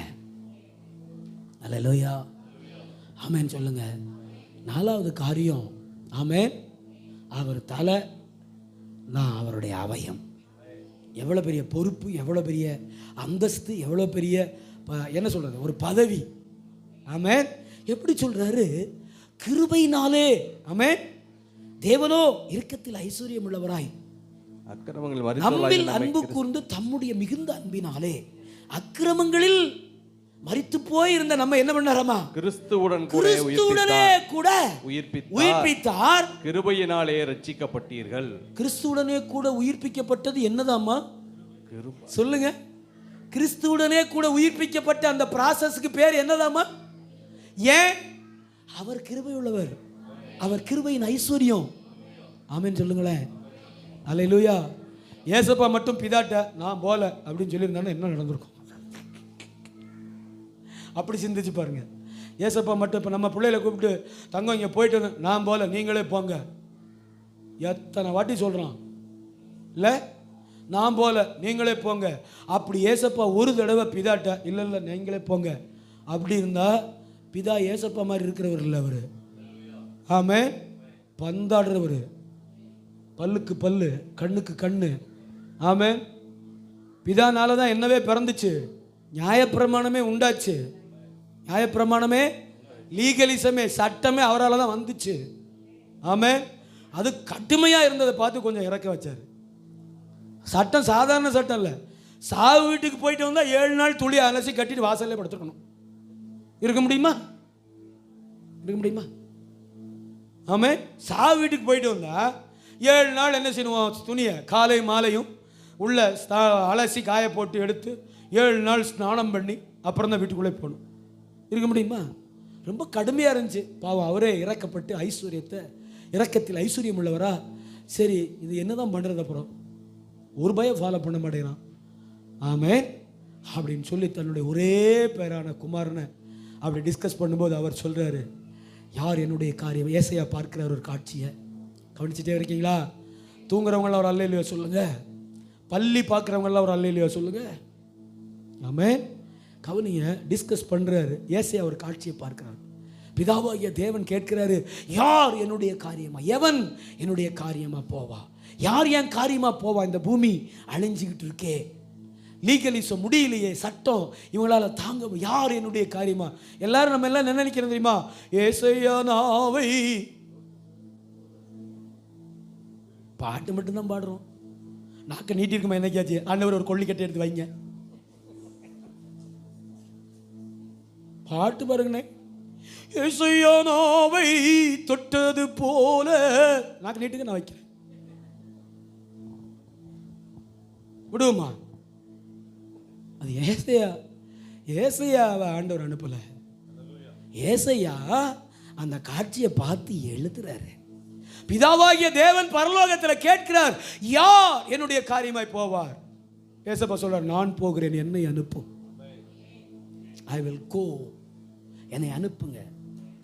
S2: அல்லேலூயா. ஆமென் சொல்லுங்க. 4வது காரியம், ஆமென், அவர் தலை, நான் அவருடைய அவயம். எவ்வளோ பெரிய பொறுப்பு, எவ்வளோ பெரிய அந்தஸ்து, எவ்வளோ பெரிய என்ன சொல்றது, ஒரு பதவி. ஆமென். எப்படி சொல்றாரு? கிருபையினாலே. ஆமென். தேவனோ இரக்கத்தில் ஐஸ்வர்யம் உள்ளவராய் நம்மில் அன்பு கூர்ந்து தம்முடைய மிகுந்த அன்பினாலே அக்கிரமங்களில் மரித்து போயிருந்த நம்ம என்ன பண்ணாராமா? கிறிஸ்துவுடனே கூட உயிர்ப்பித்தார். கிருபையினாலே ரட்சிக்கப்பட்டீர்கள்.
S1: கிறிஸ்துவுடனே கூட உயிர்ப்பிக்கப்பட்டது என்னதாமா? சொல்லுங்க. கிறிஸ்துவுடனே கூட உயிர்ப்பிக்கப்பட்ட அந்த ப்ராசஸ்க்கு பேர் என்னதாமா? ஏன்? அவர் கிருபை உள்ளவர். அவர் கிருபையின் ஐஸ்வர்யம். ஆமென் சொல்லுங்களேன். அல்லேலூயா. ஏசப்பா மட்டும் பிதாட்ட நான் போல அப்படின்னு சொல்லியிருந்தானே என்ன நடந்திருக்கும்? அப்படி சிந்திச்சு பாருங்க. ஏசப்பா மட்டும் இப்போ நம்ம பிள்ளைகளை கூப்பிட்டு தங்கம் இங்கே போயிட்டு வந்து நான் போல நீங்களே போங்க, எத்தனை வாட்டி சொல்கிறான் இல்லை? நான் போல நீங்களே போங்க. அப்படி ஏசப்பா ஒரு தடவை பிதாட்ட இல்லை நீங்களே போங்க அப்படி இருந்தால் பிதா ஏசப்பா மாதிரி இருக்கிறவர் இல்லை அவர். ஆமே. பந்தாடுறவர், பல்லுக்கு பல்லு, கண்ணுக்கு கண்ணு. ஆமே. பிதானால தான் என்னவே பிறந்துச்சு. நியாயப்பிரமாணமே உண்டாச்சு. நியாயப்பிரமாணமே, லீகலிசமே, சட்டமே அவரால் தான் வந்துச்சு. ஆமே. அது கடுமையாக இருந்ததை பார்த்து கொஞ்சம் இறக்க வச்சார். சட்டம் சாதாரண சட்டம் இல்லை. சாவு வீட்டுக்கு போயிட்டு வந்தால் 7 நாள் துளி அலசி கட்டிட்டு வாசல்லே படுத்துக்கணும். இருக்க முடியுமா? ஆமே. சாவு வீட்டுக்கு போயிட்டு வந்தா 7 நாள் என்ன செய்வோம்? துணியை காலை மாலையும் உள்ள அலசி காய போட்டு எடுத்து 7 நாள் ஸ்நானம் பண்ணி அப்புறம் தான் வீட்டுக்குள்ளே போகணும். இருக்க முடியுமா? ரொம்ப கடுமையாக இருந்துச்சு. பாவம் அவரே இறக்கப்பட்டு இரக்கத்தில் ஐஸ்வர்யம் உள்ளவரா. சரி, இது என்ன தான் பண்ணுறது? அப்புறம் ஒரு பயம் ஃபாலோ பண்ண மாட்டேங்கிறான். ஆமென் அப்படின்னு சொல்லி தன்னுடைய ஒரே பேரான குமாரனை அப்படி டிஸ்கஸ் பண்ணும்போது அவர் சொல்கிறாரு, யார் என்னுடைய காரியம். ஏசையா பார்க்குறார் ஒரு காட்சியை. கவனிச்சுட்டே இருக்கீங்களா? தூங்குறவங்களாம் ஒரு அல்லேலூயா சொல்லுங்க. பள்ளி பார்க்குறவங்களாம் ஒரு அல்லேலூயா சொல்லுங்க. ஆமென். கவனிங்க, டிஸ்கஸ் பண்ணுறாரு. ஏசையா ஒரு காட்சியை பார்க்குறாரு. பிதாவாகிய தேவன் கேட்கிறாரு, யார் என்னுடைய காரியமா, எவன் என்னுடைய காரியமா போவா, யார் என் காரியமா போவா, இந்த பூமி அழிஞ்சிக்கிட்டு இருக்கே, லீகலிசம் முடியலையே, சட்டம் இவங்களால தாங்க, யார் என்னுடைய காரியமா. எல்லாரும் நம்ம எல்லாம் என்ன நினைக்கிறோம் தெரியுமா? ஏசையா நாவை பாட்டு மட்டும்தான் பாடுறோம். நாக்க நீட்டி இருக்குமா என்னைக்காச்சு? ஆண்டவர் ஒரு கொள்ளிக்கட்டை எடுத்து வைங்க, பாட்டு பாருங்கண்ணே. ஏசையா நாவை தொட்டது போல, நாக்கு நீட்டுக்கு நான் வைக்கிறேன், விடுவோமா? அது ஏசையாவை ஆண்டவர் அனுப்பல. ஏசையா அந்த காட்சியை பார்த்து எழுதுறாரு. பிதாவாகிய தேவன் பரலோகத்தில் கேட்கிறார், யார் என்னுடைய காரியமாய் போவார். ஏசப்பா சொல்றார், நான் போகிறேன், என்னை அனுப்பும். ஐ வில் கோ, என்னை அனுப்புங்க.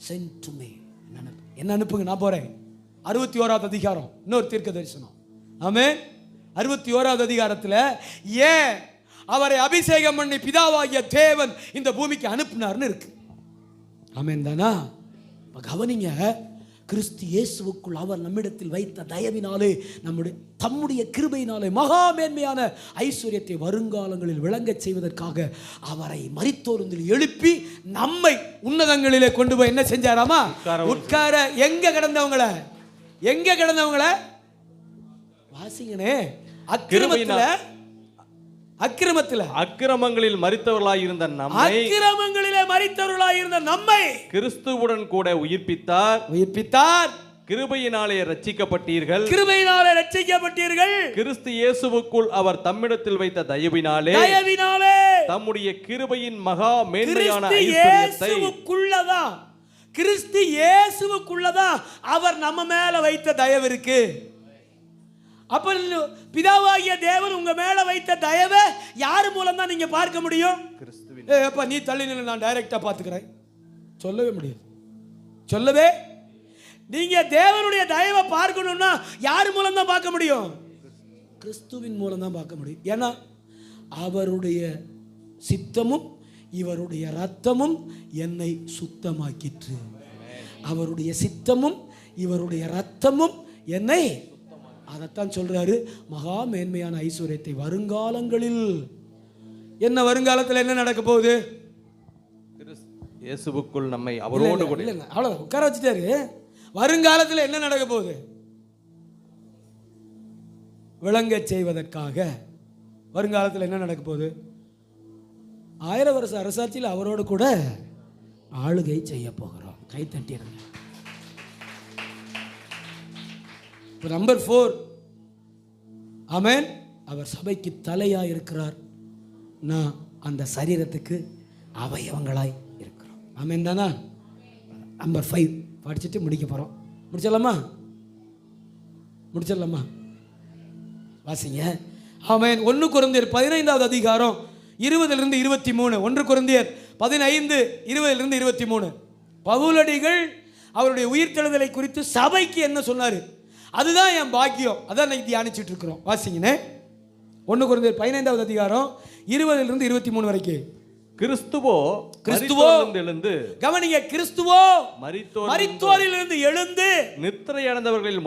S1: சென்ட் டு மீ, என்ன அனுப்புங்க, நான் போறேன். 61வது அதிகாரம் இன்னொரு தீர்க்க தரிசனம். ஆமென். 61வது அதிகாரத்தில் ஏன் அவரை அபிஷேகம் பண்ணி பிதாவாகிய தேவன் இந்த பூமிக்கு அனுப்பினார்னு இருக்கு. ஆமென் தானா? கவனிங்க, கிறிஸ்து இயேசுவுக்குள் அவர் நம்மிடத்தில் வைத்த தயவினாலே, தம்முடைய கிருபையினாலே மகா மேன்மையான ஐஸ்வர்யத்தை வருங்காலங்களில் விளங்கச் செய்வதற்காக அவரை மரித்தோரில் எழுப்பி நம்மை உன்னதங்களிலே கொண்டு போய் என்ன செஞ்சாராமா? உட்கார. எங்க கிடந்தவங்கள வாசிங்கனே.
S2: அக்கிரமங்களில் மரித்தவர்களாய் இருந்த நம்மை கிறிஸ்துவுடன் கூட உயிர்ப்பித்தார். கிருபையினாலே ரட்சிக்கப்பட்டீர்கள். கிறிஸ்து இயேசுவுக்குள் அவர் தம்மிடத்தில் வைத்த தயவினாலே தம்முடைய கிருபையின் மகா மேன்மையான ஐஸ்வரியத்தை,
S1: கிறிஸ்து இயேசுவுக்குள்ளதான் அவர் நம்ம மேல வைத்த தயவு இருக்கு. அப்ப பிதாவாகிய தேவன் உங்க மேல வைத்த தயவை யார் மூலம் தான் நீங்க பார்க்க முடியும்? அப்ப நீ தள்ளி நிலை, நான் டைரக்டா பார்த்துக்கிறேன் சொல்லவே முடியாது. சொல்லவே நீங்க தேவனுடைய தயவை பார்க்கணும்னா யார் மூலம் தான் பார்க்க முடியும்? கிறிஸ்துவின் மூலம் தான் பார்க்க முடியும். ஏன்னா அவருடைய சித்தமும் இவருடைய இரத்தமும் என்னை சுத்தமாக்கிற்று. அவருடைய சித்தமும் இவருடைய இரத்தமும் என்னை, அதைத்தான் சொல்றாரு, மகா மேன்மையான ஐஸ்வர்யத்தை வருங்காலங்களில். என்ன வருங்காலத்தில் என்ன நடக்க போகுது?
S2: இயேசுவுக்குள் நம்மை அவரோடு கூட
S1: அவ்வளவு உட்கார வச்சுட்டாரு. வருங்காலத்தில் என்ன நடக்க போகுது? விளங்க செய்வதற்காக வருங்காலத்தில் என்ன நடக்க போகுது? 1000 வருஷ அரசாட்சியில் அவரோடு கூட ஆளுகை செய்ய போகிறோம். கை தட்டிடுங்க. நம்பர் 4, ஆமென். அவர் சபைக்கு தலையாய் இருக்கிறார், நான் அந்த சரீரத்துக்கு அவயவங்களாய் இருக்கிறோம். ஆமென் தானா? நம்பர் 5 படிச்சுட்டு முடிக்க போகிறோம். முடிச்சிடலாமா? வாசிங்க. ஆமென். 1 கொரிந்தியர் 15வது அதிகாரம் 20லிருந்து 23. 1 கொரிந்தியர் 15 20லிருந்து 23. பவுலடிகள் அவருடைய உயிர்த்தெழுதலை குறித்து சபைக்கு என்ன சொன்னார்? அதுதான் என் பாக்கியம். அதான் நான் தியானிச்சுட்டு இருக்கிறோம். வாசிங்கண்ணே. 1 கொரிந்தியர் 15வது அதிகாரம் 20லிருந்து 23 வரைக்கும்.
S2: கிறிஸ்துவோ எழுந்து,
S1: கவனிங்க, கிறிஸ்துவோ
S2: மரித்தோரிலிருந்து
S1: எழுந்து
S2: நித்திரை அடைந்தவர்களில்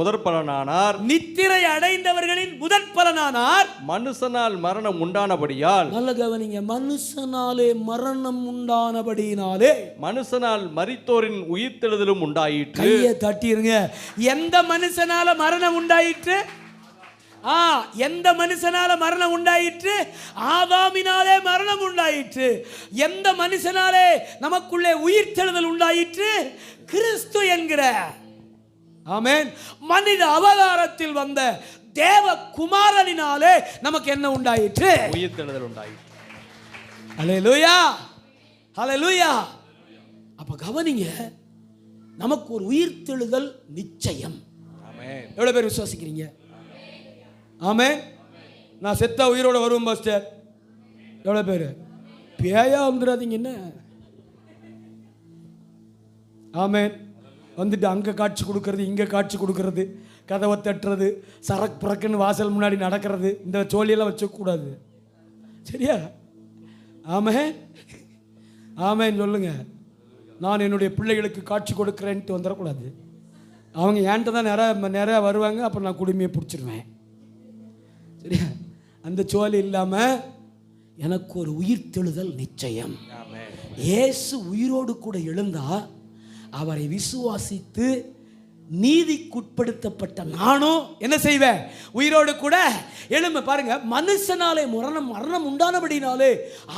S2: முதற்பலனானார். மனுஷனால் மரணம் உண்டானபடியால்,
S1: நல்ல கவனிங்க, மனுஷனாலே மரணம் உண்டானபடியினாலே மனுஷனால்
S2: மரித்தோரின் உயிர்த்தெழுதலும் உண்டாயிற்று.
S1: கையை தட்டிருங்க. எந்த மனுஷனால மரணம் உண்டாயிற்று? எந்த மனுஷனால மரணம் உண்டாயிற்று? ஆதாமினாலே மரணம் உண்டாயிற்று. எந்த மனுஷனாலே நமக்குள்ளே உயிர்த்தெழுதல் உண்டாயிற்று? கிறிஸ்து என்கிற, ஆமென், மனித அவதாரத்தில் வந்த தேவ குமாரனினாலே நமக்கு என்ன உண்டாயிற்று?
S2: உயிர்த்தெழுதல் உண்டாயிற்று.
S1: ஹல்லேலூயா, ஹல்லேலூயா. அப்ப கவனிங்க, நமக்கு ஒரு உயிர்த்தெழுதல் நிச்சயம்.
S2: ஆமென்.
S1: எவ்வளவு பேர் விசுவாசிக்கிறீங்க? ஆமென். நான் செத்தா உயிரோட வருவேன் பாஸ்டர். எவ்வளோ பேர் பேயா வந்துடாதீங்க என்ன. ஆமென். வந்துட்டு அங்கே காட்சி கொடுக்கறது, இங்கே காட்சி கொடுக்கறது, கதவை தட்டுறது, சரக்கு புறக்குன்னு வாசல் முன்னாடி நடக்கிறது, இந்த சோழியெல்லாம் வச்சக்கூடாது. சரியா? ஆமென். ஆமென் சொல்லுங்க. நான் என்னுடைய பிள்ளைகளுக்கு காட்சி கொடுக்குறேன்ட்டு வந்துடக்கூடாது. அவங்க என்கிட்ட தான் நிறையா வருவாங்க, அப்புறம் நான் குடுமையை பிடிச்சிருவேன். சரியா? அந்த சோழி இல்லாமல் எனக்கு ஒரு உயிர்த்தெழுதல் நிச்சயம். இயேசு உயிரோடு கூட எழுந்தா அவரை விசுவாசித்து நீதிக்குட்படுத்தப்பட்ட நானும் என்ன செய்வேன்? உயிரோடு கூட எழும்ப. பாருங்க, மனுஷனாலே மரணம் உண்டானபடினாலே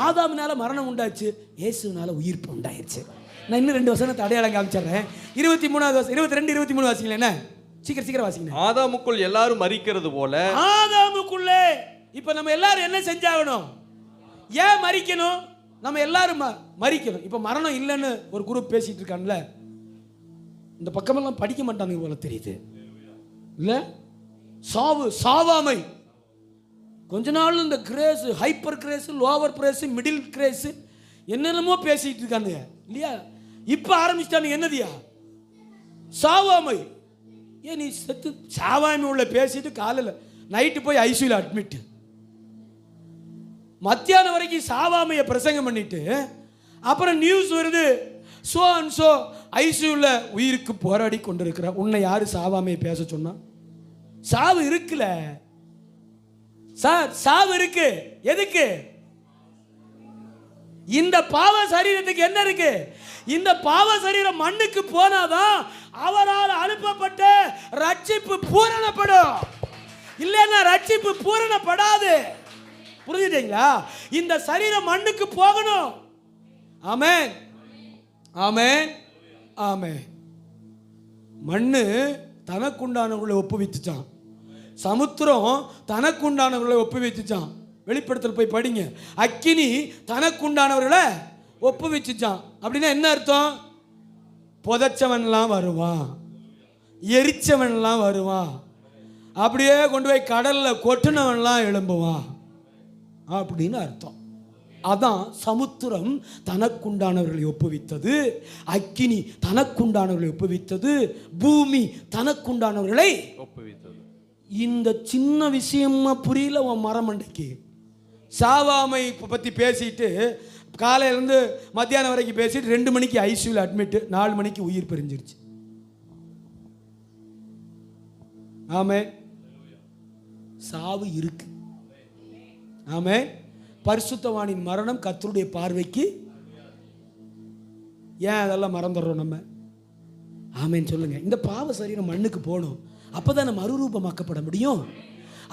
S1: ஆதாமினால மரணம் உண்டாச்சு, இயேசுனால உயிர்ப்பு உண்டாயிருச்சு. நான் இன்னும் 2 வசனத்தை அடையாளம் காமிச்சிடுறேன். 23வது வசனம், 22, 23 வாசிங்களேன். என்ன சீக்கிரம் வாசிங்க.
S2: ஆதாமுக்குள் எல்லாரும் மரிக்கிறது போல,
S1: ஆதாமுக்குள்ளே இப்ப நம்ம எல்லாரும் என்ன செஞ்சாகணும்? ஏன் மரிக்கணும்? நம்ம எல்லாரும் மரிக்கணும். இப்ப மரணம் இல்லைன்னு ஒரு குரூப் பேசிட்டு இருக்கான்ல, இந்த பக்கமெல்லாம் படிக்க மாட்டானுங்க போல தெரியுது இல்ல. சாவாமை கொஞ்ச நாள் இந்த grace, hyper grace, lower grace, middle grace என்னென்னமோ பேசிட்டு இருக்கானுங்க இல்லையா. இப்ப ஆரம்பிச்சிட்டானுங்க என்னதியா? சாவாமை. ஏன் நீ செத்து சாவாமை உள்ள பேசிட்டு காலையில் நைட்டு போய் ஐசியூல அட்மிட், மத்தியானம் வரைக்கும் சாவாமையை பிரசங்கம் பண்ணிட்டு அப்புறம் நியூஸ் வருது, சோ அண்ட் சோ ஐசியூல உயிருக்கு போராடி கொண்டிருக்கிற. உன்னை யாரு சாவாமையை பேச சொன்னா? சாவு இருக்குல்ல சார், சாவு இருக்கு. எதுக்கு? இந்த பாவ சரீரத்துக்கு என்ன இருக்கு? இந்த பாவ சரீரம் மண்ணுக்கு போனாதான் அவரால் அனுப்பப்பட்ட ரட்சிப்பு பூரணப்படும். இல்லைன்னா ரட்சிப்பு பூரணப்படாது. புரிஞ்சுட்டீங்களா? இந்த சரீரம் மண்ணுக்கு போகணும். ஆமென், ஆமென், ஆமென். மண்ணு தனக்குண்டானவர்களை ஒப்புவித்துச்சான், சமுத்திரம் தனக்குண்டானவர்களை ஒப்புவித்துச்சான். வெளிப்படுத்தல் போய் படிங்க. அக்கினி தனக்குண்டானவர்களை ஒப்புவிச்சுச்சான். அப்படின்னா என்ன அர்த்தம்? புதைச்சவன்லாம் வருவான், எரிச்சவன்லாம் வருவான், அப்படியே கொண்டு போய் கடல்ல கொட்டினவன்லாம் எழும்புவான் அப்படின்னு அர்த்தம். அதான் சமுத்திரம் தனக்குண்டானவர்களை ஒப்புவித்தது, அக்கினி தனக்குண்டானவர்களை ஒப்புவித்தது, பூமி தனக்குண்டானவர்களை
S2: ஒப்புவித்தது. இந்த
S1: சின்ன விஷயமா புரியல உன் மரமண்டைக்கு. சாவாமை பற்றி பேசிட்டு காலையிலேருந்து மத்தியானம் வரைக்கும் பேசிட்டு 2 மணிக்கு ஐசியூவில் அட்மிட், 4 மணிக்கு உயிர் பிரிஞ்சிருச்சு. ஆமே, சாவு இருக்கு. ஆமே, பரிசுத்தவானின் மரணம் கர்த்தருடைய பார்வைக்கு. ஏன் அதெல்லாம் மறந்துடுறோம் நம்ம? ஆமேன்னு சொல்லுங்க. இந்த பாவ சரீரம் மண்ணுக்கு போகணும், அப்போதானே மறுரூபமாக்கப்பட முடியும்.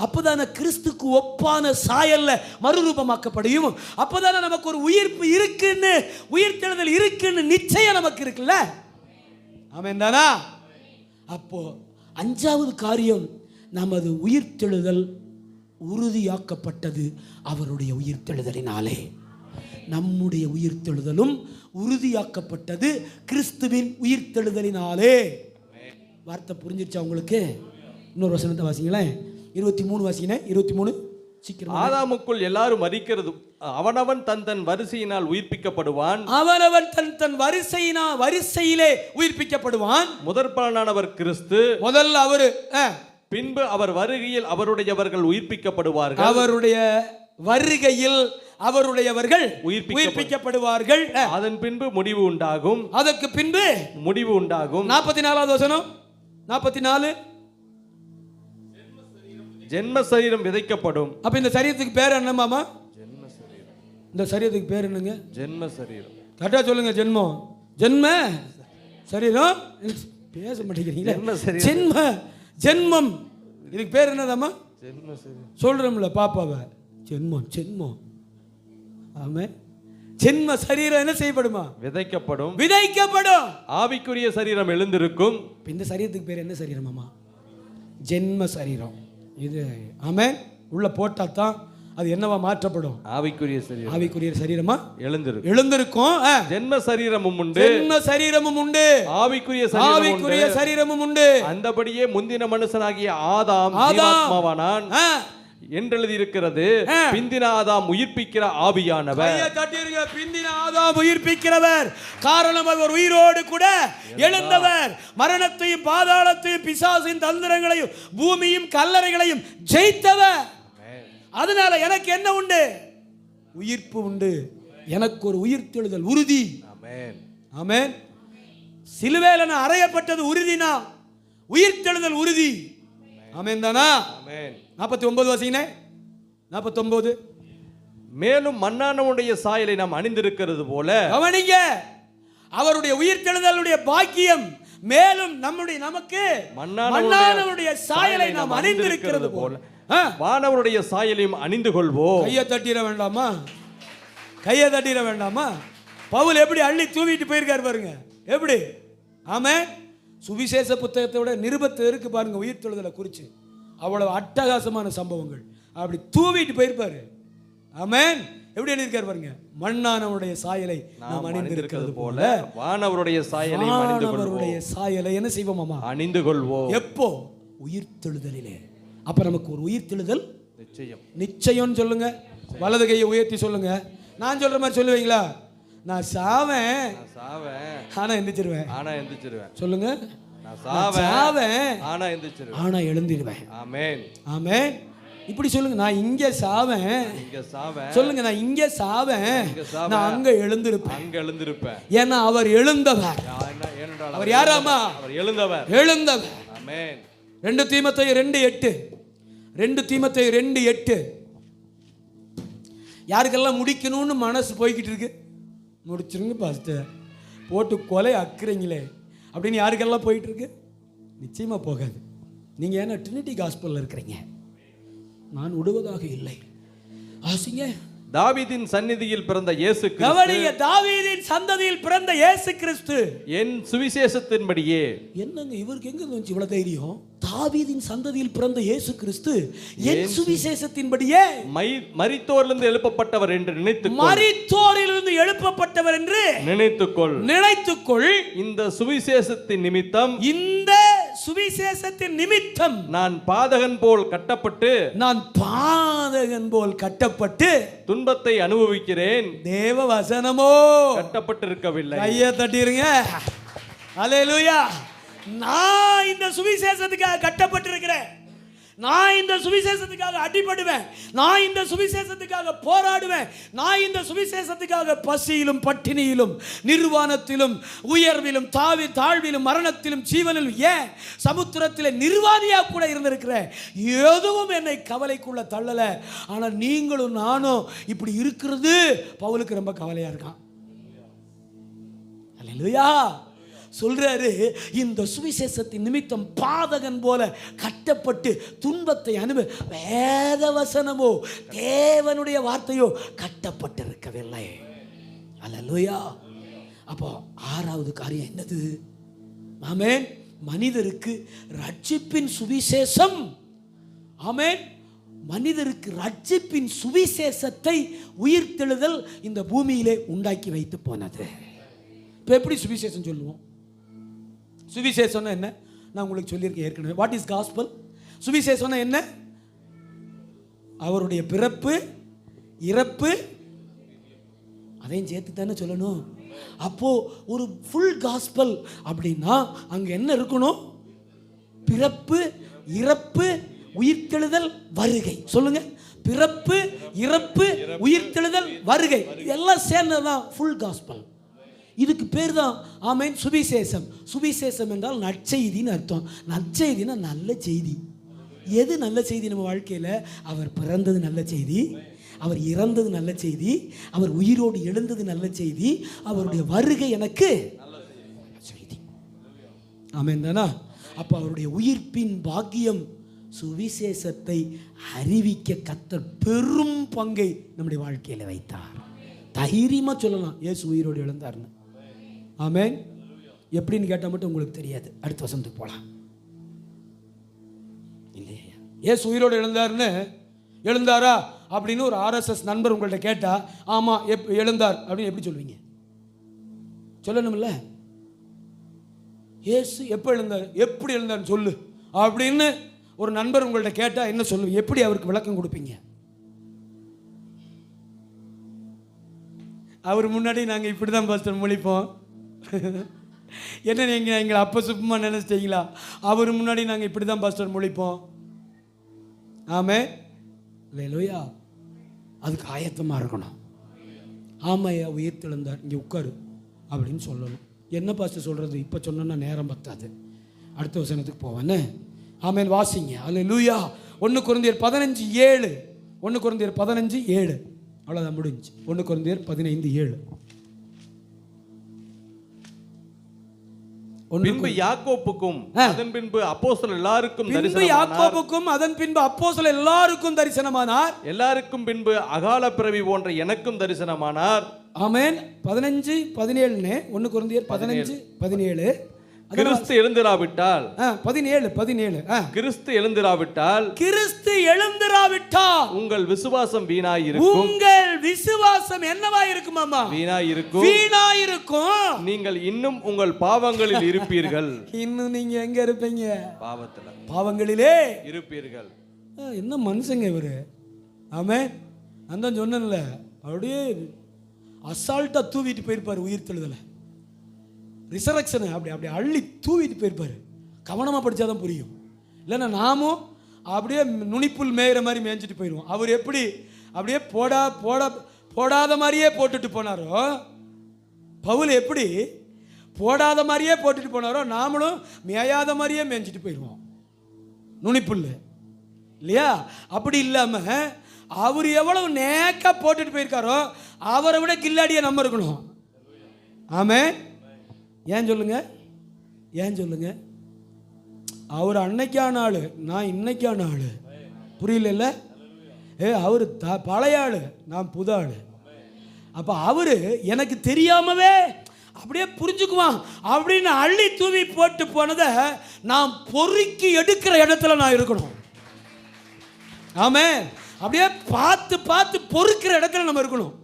S1: அப்போதானே கிறிஸ்துக்கு ஒப்பான சாயல்ல மறுரூபமாக்கப்படையும். அப்போதானே நமக்கு ஒரு உயிர்ப்பு இருக்குன்னு, உயிர்த்தெழுதல் இருக்குன்னு நிச்சயம் நமக்கு இருக்குல்ல. ஆமென் தானா? அப்போ 5வது காரியம், நமது உயிர்த்தெழுதல் உறுதியாக்கப்பட்டது அவருடைய உயிர்த்தெழுதலினாலே. நம்முடைய உயிர்த்தெழுதலும் உறுதியாக்கப்பட்டது கிறிஸ்துவின் உயிர்த்தெழுதலினாலே. வார்த்தை புரிஞ்சிருச்சா உங்களுக்கு? இன்னொரு வசனத்தை வாசிங்களேன். 23 வாசிங்களேன். 23 சீக்கிரம்.
S2: ஆதாமுக்குள் எல்லாரும் மரிக்கிறது, அவனவன் தன் வரிசையினால் உயிர்ப்பிக்கப்படுவான்.
S1: அவனவன் தன் வரிசையிலே உயிர்ப்பிக்கப்படுவான்.
S2: முதற் பலனானவர் கிறிஸ்து.
S1: முதல்ல அவரு,
S2: பின்பு அவர் வருகையில் அவருடையவர்கள் உயிர்ப்பிக்கப்படுவார்கள்.
S1: அவருடைய வருகையில் அவருடையவர்கள் உயிர்ப்பிக்கப்படுவார்கள்.
S2: அதன் பின்பு முடிவு உண்டாகும்.
S1: அதற்கு பின்பு
S2: முடிவு உண்டாகும்.
S1: 44வது வசனம். 44.
S2: ஜென்ம சரீரம் விதைக்கப்படும்.
S1: அப்ப இந்த சரீரத்துக்கு பேர் என்ன மாமா?
S2: ஜென்ம சரீரம்.
S1: இந்த சரீரத்துக்கு பேர் என்னங்க?
S2: ஜென்ம சரீரம்.
S1: கரெக்டா சொல்லுங்க. ஜென்மம், ஜென்ம சரீரம். பேச மாட்டேங்கிறீங்க. ஜென்மம், இதுக்கு பேர் என்னதாம்மா?
S2: ஜென்ம சரீரம்.
S1: சொல்றோம்ல பாப்பாவை, ஜென்மம். ஆமே, ஜென்ம சரீரம் என்ன செய்யப்படுமா? விதைக்கப்படும்.
S2: ஆவிக்குரிய சரீரம் எழுந்திருக்கும்.
S1: இந்த சரீரத்துக்கு பேர் என்ன சரீரம் மாமா? ஜென்ம சரீரம். இது ஆமே, உள்ள போட்டா தான் அது என்னவா மாற்றப்படும்? ஆவிக்குரிய சரீரமா எழுந்திருக்கும்.
S2: ஜென்ம சரீரமும் உண்டு, ஆவிக்குரிய சரீரமும் உண்டு. அந்தபடியே முந்தின மனுஷனாகிய ஆதாம் ஆத்மாவானான். என்றெழுதியிருக்கிறது. பிந்தின ஆதாம் உயிர்ப்பிக்கிற ஆவியானவர்.
S1: பிந்தின ஆதாம் உயிர்ப்பிக்கிறவர். காரணம் அவர் உயிரோடு கூட எழுந்தவர். மரணத்தையும் பாதாளத்தையும் பிசாசின் தந்திரங்களையும் பூமியும் கல்லறைகளையும் ஜெயித்தவர். அதனால எனக்கு என்ன உண்டு? உயிர்ப்பு உண்டு. எனக்கு ஒரு உயிர்த்தெழுதல் உறுதி. ஆமென். சிலுவையில நான் அறையப்பட்டது உறுதினா உயிர்த்தெழுதல் உறுதி. ஆமென் தானா? 49 வாசிங்க. 49.
S2: மேலும் மன்னானவருடைய சாயலை நாம் அணிந்திருக்கிறது போல.
S1: கவனிங்க, அவருடைய உயிர்த்தெழுதலுடைய பாக்கியம் மேலும் நமக்கு மன்னானவருடைய சாயலை நாம் அணிந்திருக்கிறது போல
S2: வானவருடைய சாயலையும் அணிந்து கொள்வோம்.
S1: கையை தட்டிட வேண்டாமா? கையை தட்டிட வேண்டாமா? பவுல் எப்படி அள்ளி தூவிட்டு போயிருக்காரு பாருங்க. எப்படி? ஆமென். சுவிசேஷ புத்தகத்தை விட நிருபத்தை இருக்கு பாருங்க உயிர்த்தெழுதலை குறித்து. அவ்வளவு அட்டகாசமான சம்பவங்கள். அப்படி தூவிட்டு போயிருப்பாரு. ஆமென். எப்படி எழுதியிருக்காரு பாருங்க. மண்ணானவருடைய சாயலை நாம் அணிந்திருக்கிறது போல
S2: வானவருடைய
S1: சாயலை என்ன செய்வோமாமா?
S2: அணிந்து கொள்வோம்.
S1: எப்போ? உயிர்த்தெழுதலிலே. அப்ப நமக்கு ஒரு உயிர்த்தெழுதல் நிச்சயம். சொல்லுங்க, வலது கையை உயர்த்தி சொல்லுங்க. நான் சொல்ற மாதிரி சொல்லுவீங்களா? நான் சாவேன் ஆனா எந்திரிச்சிருவேன். சொல்லுங்க, நான் சாவேன் ஆனா எழுந்திருவேன்.
S2: ஆமென்.
S1: ஆமென். இப்படி சொல்லுங்க. நான் இங்க சாவேன். சொல்லுங்க, நான் இங்க சாவேன், நான் அங்க எழுந்திருப்பேன். ஏன்னா அவர் எழுந்தவர். அவர் யாராமா? அவர் எழுந்தவர்.
S2: ஆமென்.
S1: 2 தீமோத்தேயு 2:8. 2 தீமோத்தேயு 2:8. யாருக்கெல்லாம் முடிக்கணும்னு மனசு போய்கிட்டு இருக்கு, முடிச்சிருங்க பாஸ்டர், போட்டு கொலை அக்குறீங்களே அப்படின்னு யாருக்கெல்லாம் போயிட்டு இருக்கு? நிச்சயமா போகாது. நீங்க ஏன்னா ட்ரினிட்டி காஸ்பல்ல இருக்கிறீங்க. நான் விடுவதாக இல்லை. ஆசிங்க.
S2: தாவீதின் சந்நிதியில் பிறந்த இயேசு கிறிஸ்து.
S1: கவனிங்க, தாவீதின் சந்ததியில் பிறந்த இயேசு கிறிஸ்து
S2: என் சுவிசேஷத்தின்படியே.
S1: என்னங்க இவருக்கு எங்க வந்துச்சு இவ்வளவு தைரியம்? தாவீதின் சந்ததியில் பிறந்த இயேசு கிறிஸ்து என் சுவிசேஷத்தின்படியே
S2: மரித்தோரிலிருந்து எழுப்பப்பட்டவர் என்று நினைத்துக்கொள்.
S1: மரித்தோரிலிருந்து எழுப்பப்பட்டவர் என்று நினைத்துக்கொள்.
S2: இந்த சுவிசேஷத்தின் நிமித்தம் நான் பாதகன் போல் கட்டப்பட்டு துன்பத்தை அனுபவிக்கிறேன்.
S1: தேவ வசனமோ
S2: கட்டப்பட்டிருக்கவில்லை.
S1: கையை தட்டிருங்க. அல்லேலூயா. நான் இந்த சுவிசேஷத்துக்காக கட்டப்பட்டிருக்கிறேன். நான் இந்த சுவிசேஷத்துக்காக அடிபடுவேன். நான் இந்த சுவிசேஷத்துக்காக போராடுவேன். நான் இந்த சுவிசேஷத்துக்காக பசியிலும் பட்டினியிலும் நிர்வாணத்திலும் உயர்விலும் தாழ்விலும் மரணத்திலும் ஜீவனிலும் ஏன் சமுத்திரத்தில் நிர்வாணியா கூட இருந்திருக்கிறேன். எதுவும் என்னை கவலைக்குள்ள தள்ளல. ஆனால் நீங்களும் நானும் இப்படி இருக்கிறது பவுலுக்கு ரொம்ப கவலையா இருக்கான். அல்லேலூயா. சொல்றாரு, இந்த சுவிசேஷத்தின் நிமித்தம் பாதகன் போல கட்டப்பட்டு துன்பத்தை வேத வசனமோ தேவனுடைய வார்த்தையோ கட்டப்பட்டிருக்கவில்லை. அல்லேலூயா. அப்போ 6வது காரியம் என்னது? ஆமென். மனிதருக்கு ரட்சிப்பின் சுவிசேஷம். ஆமென். மனிதருக்கு ரட்சிப்பின் சுவிசேஷத்தை உயிர்த்தெழுதல் இந்த பூமியிலே உண்டாக்கி வைத்து போனது. இப்போ எப்படி சுவிசேஷம் சொல்லுவோம்? சுவிசேஷம்னா என்ன? நான் உங்களுக்கு சொல்லியிருக்கேன் ஏற்கனவே. What is gospel? சுவிசேஷம்னா என்ன? அவருடைய பிறப்பு, இறப்பு, அதையும் சேர்த்து தானே சொல்லணும். அப்போ ஒரு ஃபுல் காஸ்பல் அப்படின்னா அங்க என்ன இருக்கணும்? பிறப்பு, இறப்பு, உயிர்த்தெழுதல், வருகை. சொல்லுங்க, பிறப்பு, இறப்பு, உயிர்த்தெழுதல், வருகை, எல்லாம் சேர்ந்ததுதான் ஃபுல் காஸ்பல். இதுக்கு பேர் தான் ஆமென் சுவிசேஷம். சுவிசேஷம் என்றால் நற்செய்தின்னு அர்த்தம். நற்செய்தினா நல்ல செய்தி. எது நல்ல செய்தி நம்ம வாழ்க்கையில்? அவர் பிறந்தது நல்ல செய்தி, அவர் இறந்தது நல்ல செய்தி, அவர் உயிரோடு எழுந்தது நல்ல செய்தி, அவருடைய வருகை எனக்கு செய்தி. ஆமென் தானா? அப்போ அவருடைய உயிர்ப்பின் பாக்கியம் சுவிசேஷத்தை அறிவிக்க கர்த்தர் பெரும் பங்கை நம்முடைய வாழ்க்கையில் வைத்தார். தைரியமாக சொல்லலாம், இயேசு உயிரோடு எழுந்தார்னு. ஆமென். எப்படின்னு கேட்டால் மட்டும் உங்களுக்கு தெரியாது. அடுத்த வசனத்துக்கு போகலாம். இல்லையா இயேசு உயிரோடு எழுந்தாரா அப்படின்னு ஒரு RSS நண்பர் உங்கள்கிட்ட கேட்டா, ஆமாம் எழுந்தார் அப்படின்னு எப்படி சொல்லுவீங்க? சொல்லணும்ல. இயேசு எப்போ எழுந்தார், எப்படி எழுந்தார்னு சொல்லு அப்படின்னு ஒரு நண்பர் உங்கள்ட்ட கேட்டா என்ன சொல்லுவீங்க? எப்படி அவருக்கு விளக்கம் கொடுப்பீங்க? அவர் முன்னாடி நாங்கள் இப்படி தான் பாஸ்டர் முழிப்போம். என்ன நீங்கள் எங்களை அப்போ சுப்பமா நினைச்சிட்டீங்களா? அவர் முன்னாடி நாங்கள் இப்படி தான் பாஸ்டர் முழிப்போம். ஆமே அல்லேலூயா. அதுக்கு ஆயத்தமாக இருக்கணும். ஆமையா உயிர் தெழுந்தார், இங்கே உட்காரு அப்படின்னு சொல்லணும். என்ன பாஸ்டர் சொல்கிறது? இப்போ சொன்னா நேரம் பத்தாது, அடுத்த வசனத்துக்கு போவேன்னு. ஆமேன், வாசிங்க. அல்லேலூயா. 1 கொரிந்தியர் 15:7. 1 கொரிந்தியர் 15:7. அவ்வளோதான், முடிஞ்சு. 1 கொரிந்தியர் 15:7.
S2: பின்பு யாக்கோப்புக்கும் அதன் பின்பு அப்போஸ்தலர் எல்லாருக்கும்
S1: தரிசனமானார்.
S2: எல்லாருக்கும் பின்பு அகால பிறவி போன்ற எனக்கும் தரிசனமானார்.
S1: ஆமென். 15:17. 1 கொரிந்தியர் 15:17.
S2: கிறிஸ்து எழுந்திராவிட்டால்
S1: 17
S2: கிறிஸ்து எழுந்திராவிட்டால் உங்கள் விசுவாசம் வீணாயிருக்கும்.
S1: உங்கள் விசுவாசம் என்னவாயிருக்கும்? அம்மா, வீணாயிருக்கும்.
S2: நீங்கள் இன்னும் உங்கள் பாவங்களில் இருப்பீர்கள்.
S1: இன்னும் நீங்க எங்க இருப்பீங்க? பாவங்களிலே
S2: இருப்பீர்கள்.
S1: என்ன மனுஷங்க இவரு? ஆமே, நான் தான் சொன்னேன்ல, அப்படியே அசால்ட்டா தூவிட்டு போயிருப்பாரு உயிர் தெழுதலை, ரிசரக்ஷனை அப்படி அப்படி அள்ளி தூவிட்டு போயிருப்பாரு. கவனமாக படித்தாதான் புரியும். இல்லைன்னா நாமும் அப்படியே நுனிப்புல் மேயிற மாதிரி மேய்ஞ்சிட்டு போயிடுவோம். அவர் எப்படி அப்படியே போடாத மாதிரியே போட்டுட்டு போனாரோ, பவுல் எப்படி போடாத மாதிரியே போட்டுட்டு போனாரோ, நாமளும் மேயாத மாதிரியே மேய்ஞ்சிட்டு போயிடுவோம் நுனிப்புல், இல்லையா? அப்படி இல்லாமல் அவர் எவ்வளவு நேக்கா போட்டுட்டு போயிருக்காரோ அவரை விட கில்லாடியை நம்ம இருக்கணும். ஆமே, ஏன் சொல்லுங்க? ஏன் சொல்லுங்க? அவர் அன்னைக்கான ஆளு, நான் இன்னைக்கான ஆளு. புரியல? அவரு பழைய ஆளு, நான் புது ஆளு. அப்ப அவரு எனக்கு தெரியாமவே அப்படியே புரிஞ்சுக்குவான் அப்படின்னு அள்ளி தூவி போட்டு போனதை நான் பொறுக்கி எடுக்கிற இடத்துல நான் இருக்கணும். ஆமே, அப்படியே பார்த்து பார்த்து பொறுக்கிற இடத்துல நம்ம இருக்கணும்.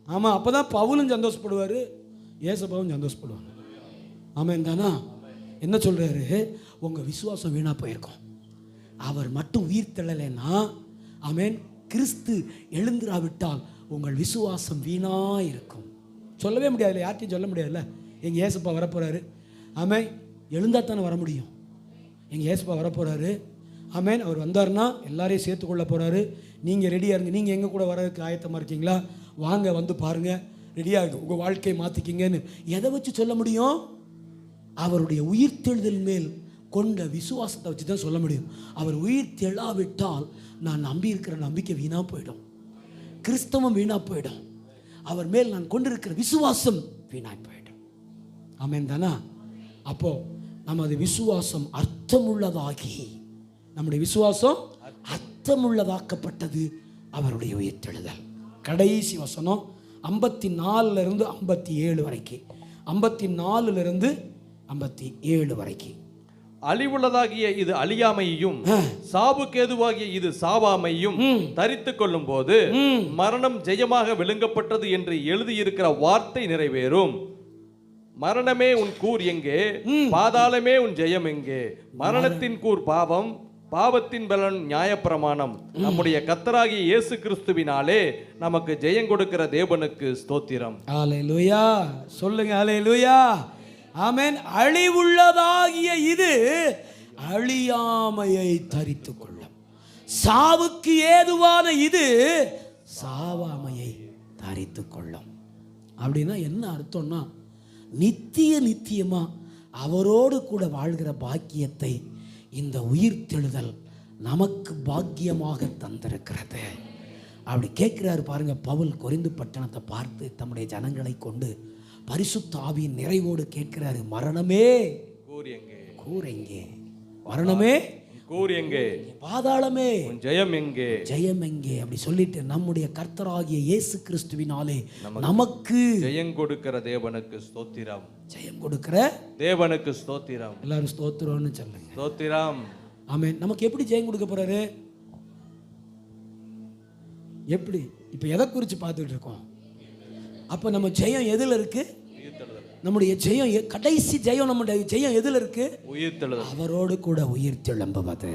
S1: ஆமா, அப்பதான் பவுலும் சந்தோஷப்படுவாரு, ஏசப்பாவும் சந்தோஷப்படுவாங்க. ஆமேன் தானா? என்ன சொல்றாரு? உங்க விசுவாசம் வீணா போயிருக்கும். அவர் மட்டும் உயிர் தெழலைன்னா, ஆமேன், கிறிஸ்து எழுந்திராவிட்டால் உங்கள் விசுவாசம் வீணா இருக்கும். சொல்லவே முடியாதுல்ல, யார்ட்டையும் சொல்ல முடியாதுல்ல. எங்க ஏசப்பா வரப்போறாரு, ஆமேன், எழுந்தா தானே வர முடியும். எங்க ஏசப்பா வரப்போறாரு, ஆமேன். அவர் வந்தார்னா எல்லாரையும் சேர்த்துக்கொள்ள போறாரு. நீங்க ரெடியா இருங்க. நீங்க எங்க கூட வரதுக்கு ஆயத்தமா இருக்கீங்களா? வாங்க, வந்து பாருங்க, ரெடியாக இருக்கு, உங்கள் வாழ்க்கையை மாற்றிக்கிங்கன்னு எதை வச்சு சொல்ல முடியும்? அவருடைய உயிர்த்தெழுதல் மேல் கொண்ட விசுவாசத்தை வச்சு தான் சொல்ல முடியும். அவர் உயிர் தெழாவிட்டால் நான் நம்பியிருக்கிற நம்பிக்கை வீணாக போயிடும், கிறிஸ்தவம் வீணாக போயிடும், அவர் மேல் நான் கொண்டிருக்கிற விசுவாசம் வீணாக போயிடும். ஆமென் தானா? அப்போ நமது விசுவாசம் அர்த்தமுள்ளதாகி, நம்முடைய விசுவாசம் அர்த்தமுள்ளதாக்கப்பட்டது அவருடைய உயிர்த்தெழுதல். கடைசி வசனம் 54 57 வரைக்கும். 54 57 வரைக்கும்.
S2: அழிவுள்ளதாகிய இது அழியாமையும் சாவுக்கேதுவாகிய இது சாவாமையும் தரித்து கொள்ளும் போது மரணம் ஜெயமாக விழுங்கப்பட்டது என்று எழுதியிருக்கிற வார்த்தை நிறைவேறும். மரணமே உன் கூர் எங்கே? பாதாளமே உன் ஜெயம் எங்கே? மரணத்தின் கூர் பாவம், பாவத்தின் பலன் நியாயப்பிரமாணம். நம்முடைய கர்த்தராகிய இயேசு கிறிஸ்துவினாலே நமக்கு ஜெயம் கொடுக்கிற தேவனுக்கு ஸ்தோத்திரம்.
S1: அல்லேலூயா. சொல்லுங்க அல்லேலூயா. ஆமென். அழிவுள்ளதாகிய இது அழியாமையை தரித்து கொள்ளும். சாவுக்கு ஏதுவான இது சாவாமையை தரித்து கொள்ளும். அப்படின்னா என்ன அர்த்தம்னா, நித்தியமா அவரோடு கூட வாழ்கிற பாக்கியத்தை இந்த உயிர்த்தெழுதல் நமக்கு பாக்கியமாக தந்திருக்கிறது. அப்படி கேட்கிறாரு பாருங்க. பவுல் கொரிந்து பட்டணத்தை பார்த்து தம்முடைய ஜனங்களை கொண்டு பரிசுத்த ஆவியின் நிறைவோடு கேட்கிறாரு, மரணமே கூர் எங்கே? மரணமே
S2: கூர் எங்கே?
S1: பாதாளமே
S2: ஜெயம் எங்கே?
S1: ஜெயம் எங்கே? அப்படி சொல்லிட்டு நம்முடைய கர்த்தராகிய இயேசு கிறிஸ்துவினாலே நமக்கு
S2: ஜெயம் கொடுக்கிற தேவனுக்கு ஸ்தோத்திரம்.
S1: ஜெயம் கொடுக்கிற
S2: தேவனுக்கு ஸ்தோத்திரம்.
S1: எல்லாரும் ஸ்தோத்திரம்னு சொல்லுங்க.
S2: ஸ்தோத்திரம்.
S1: ஆமென். நமக்கு எப்படி ஜெயம் கொடுக்க போறாரு? எப்படி? இப்ப எதை குறித்து பார்த்துட்டு இருக்கோம்? அப்ப நம்ம ஜெயம் எதுல இருக்கு? நம்முடைய ஜெயம், கடைசி ஜெயம், நம்முடைய ஜெயம் எதுல இருக்கு?
S2: உயிர்த்தெழுதல்.
S1: அவரோடு கூட உயிர் தெழும்புவது.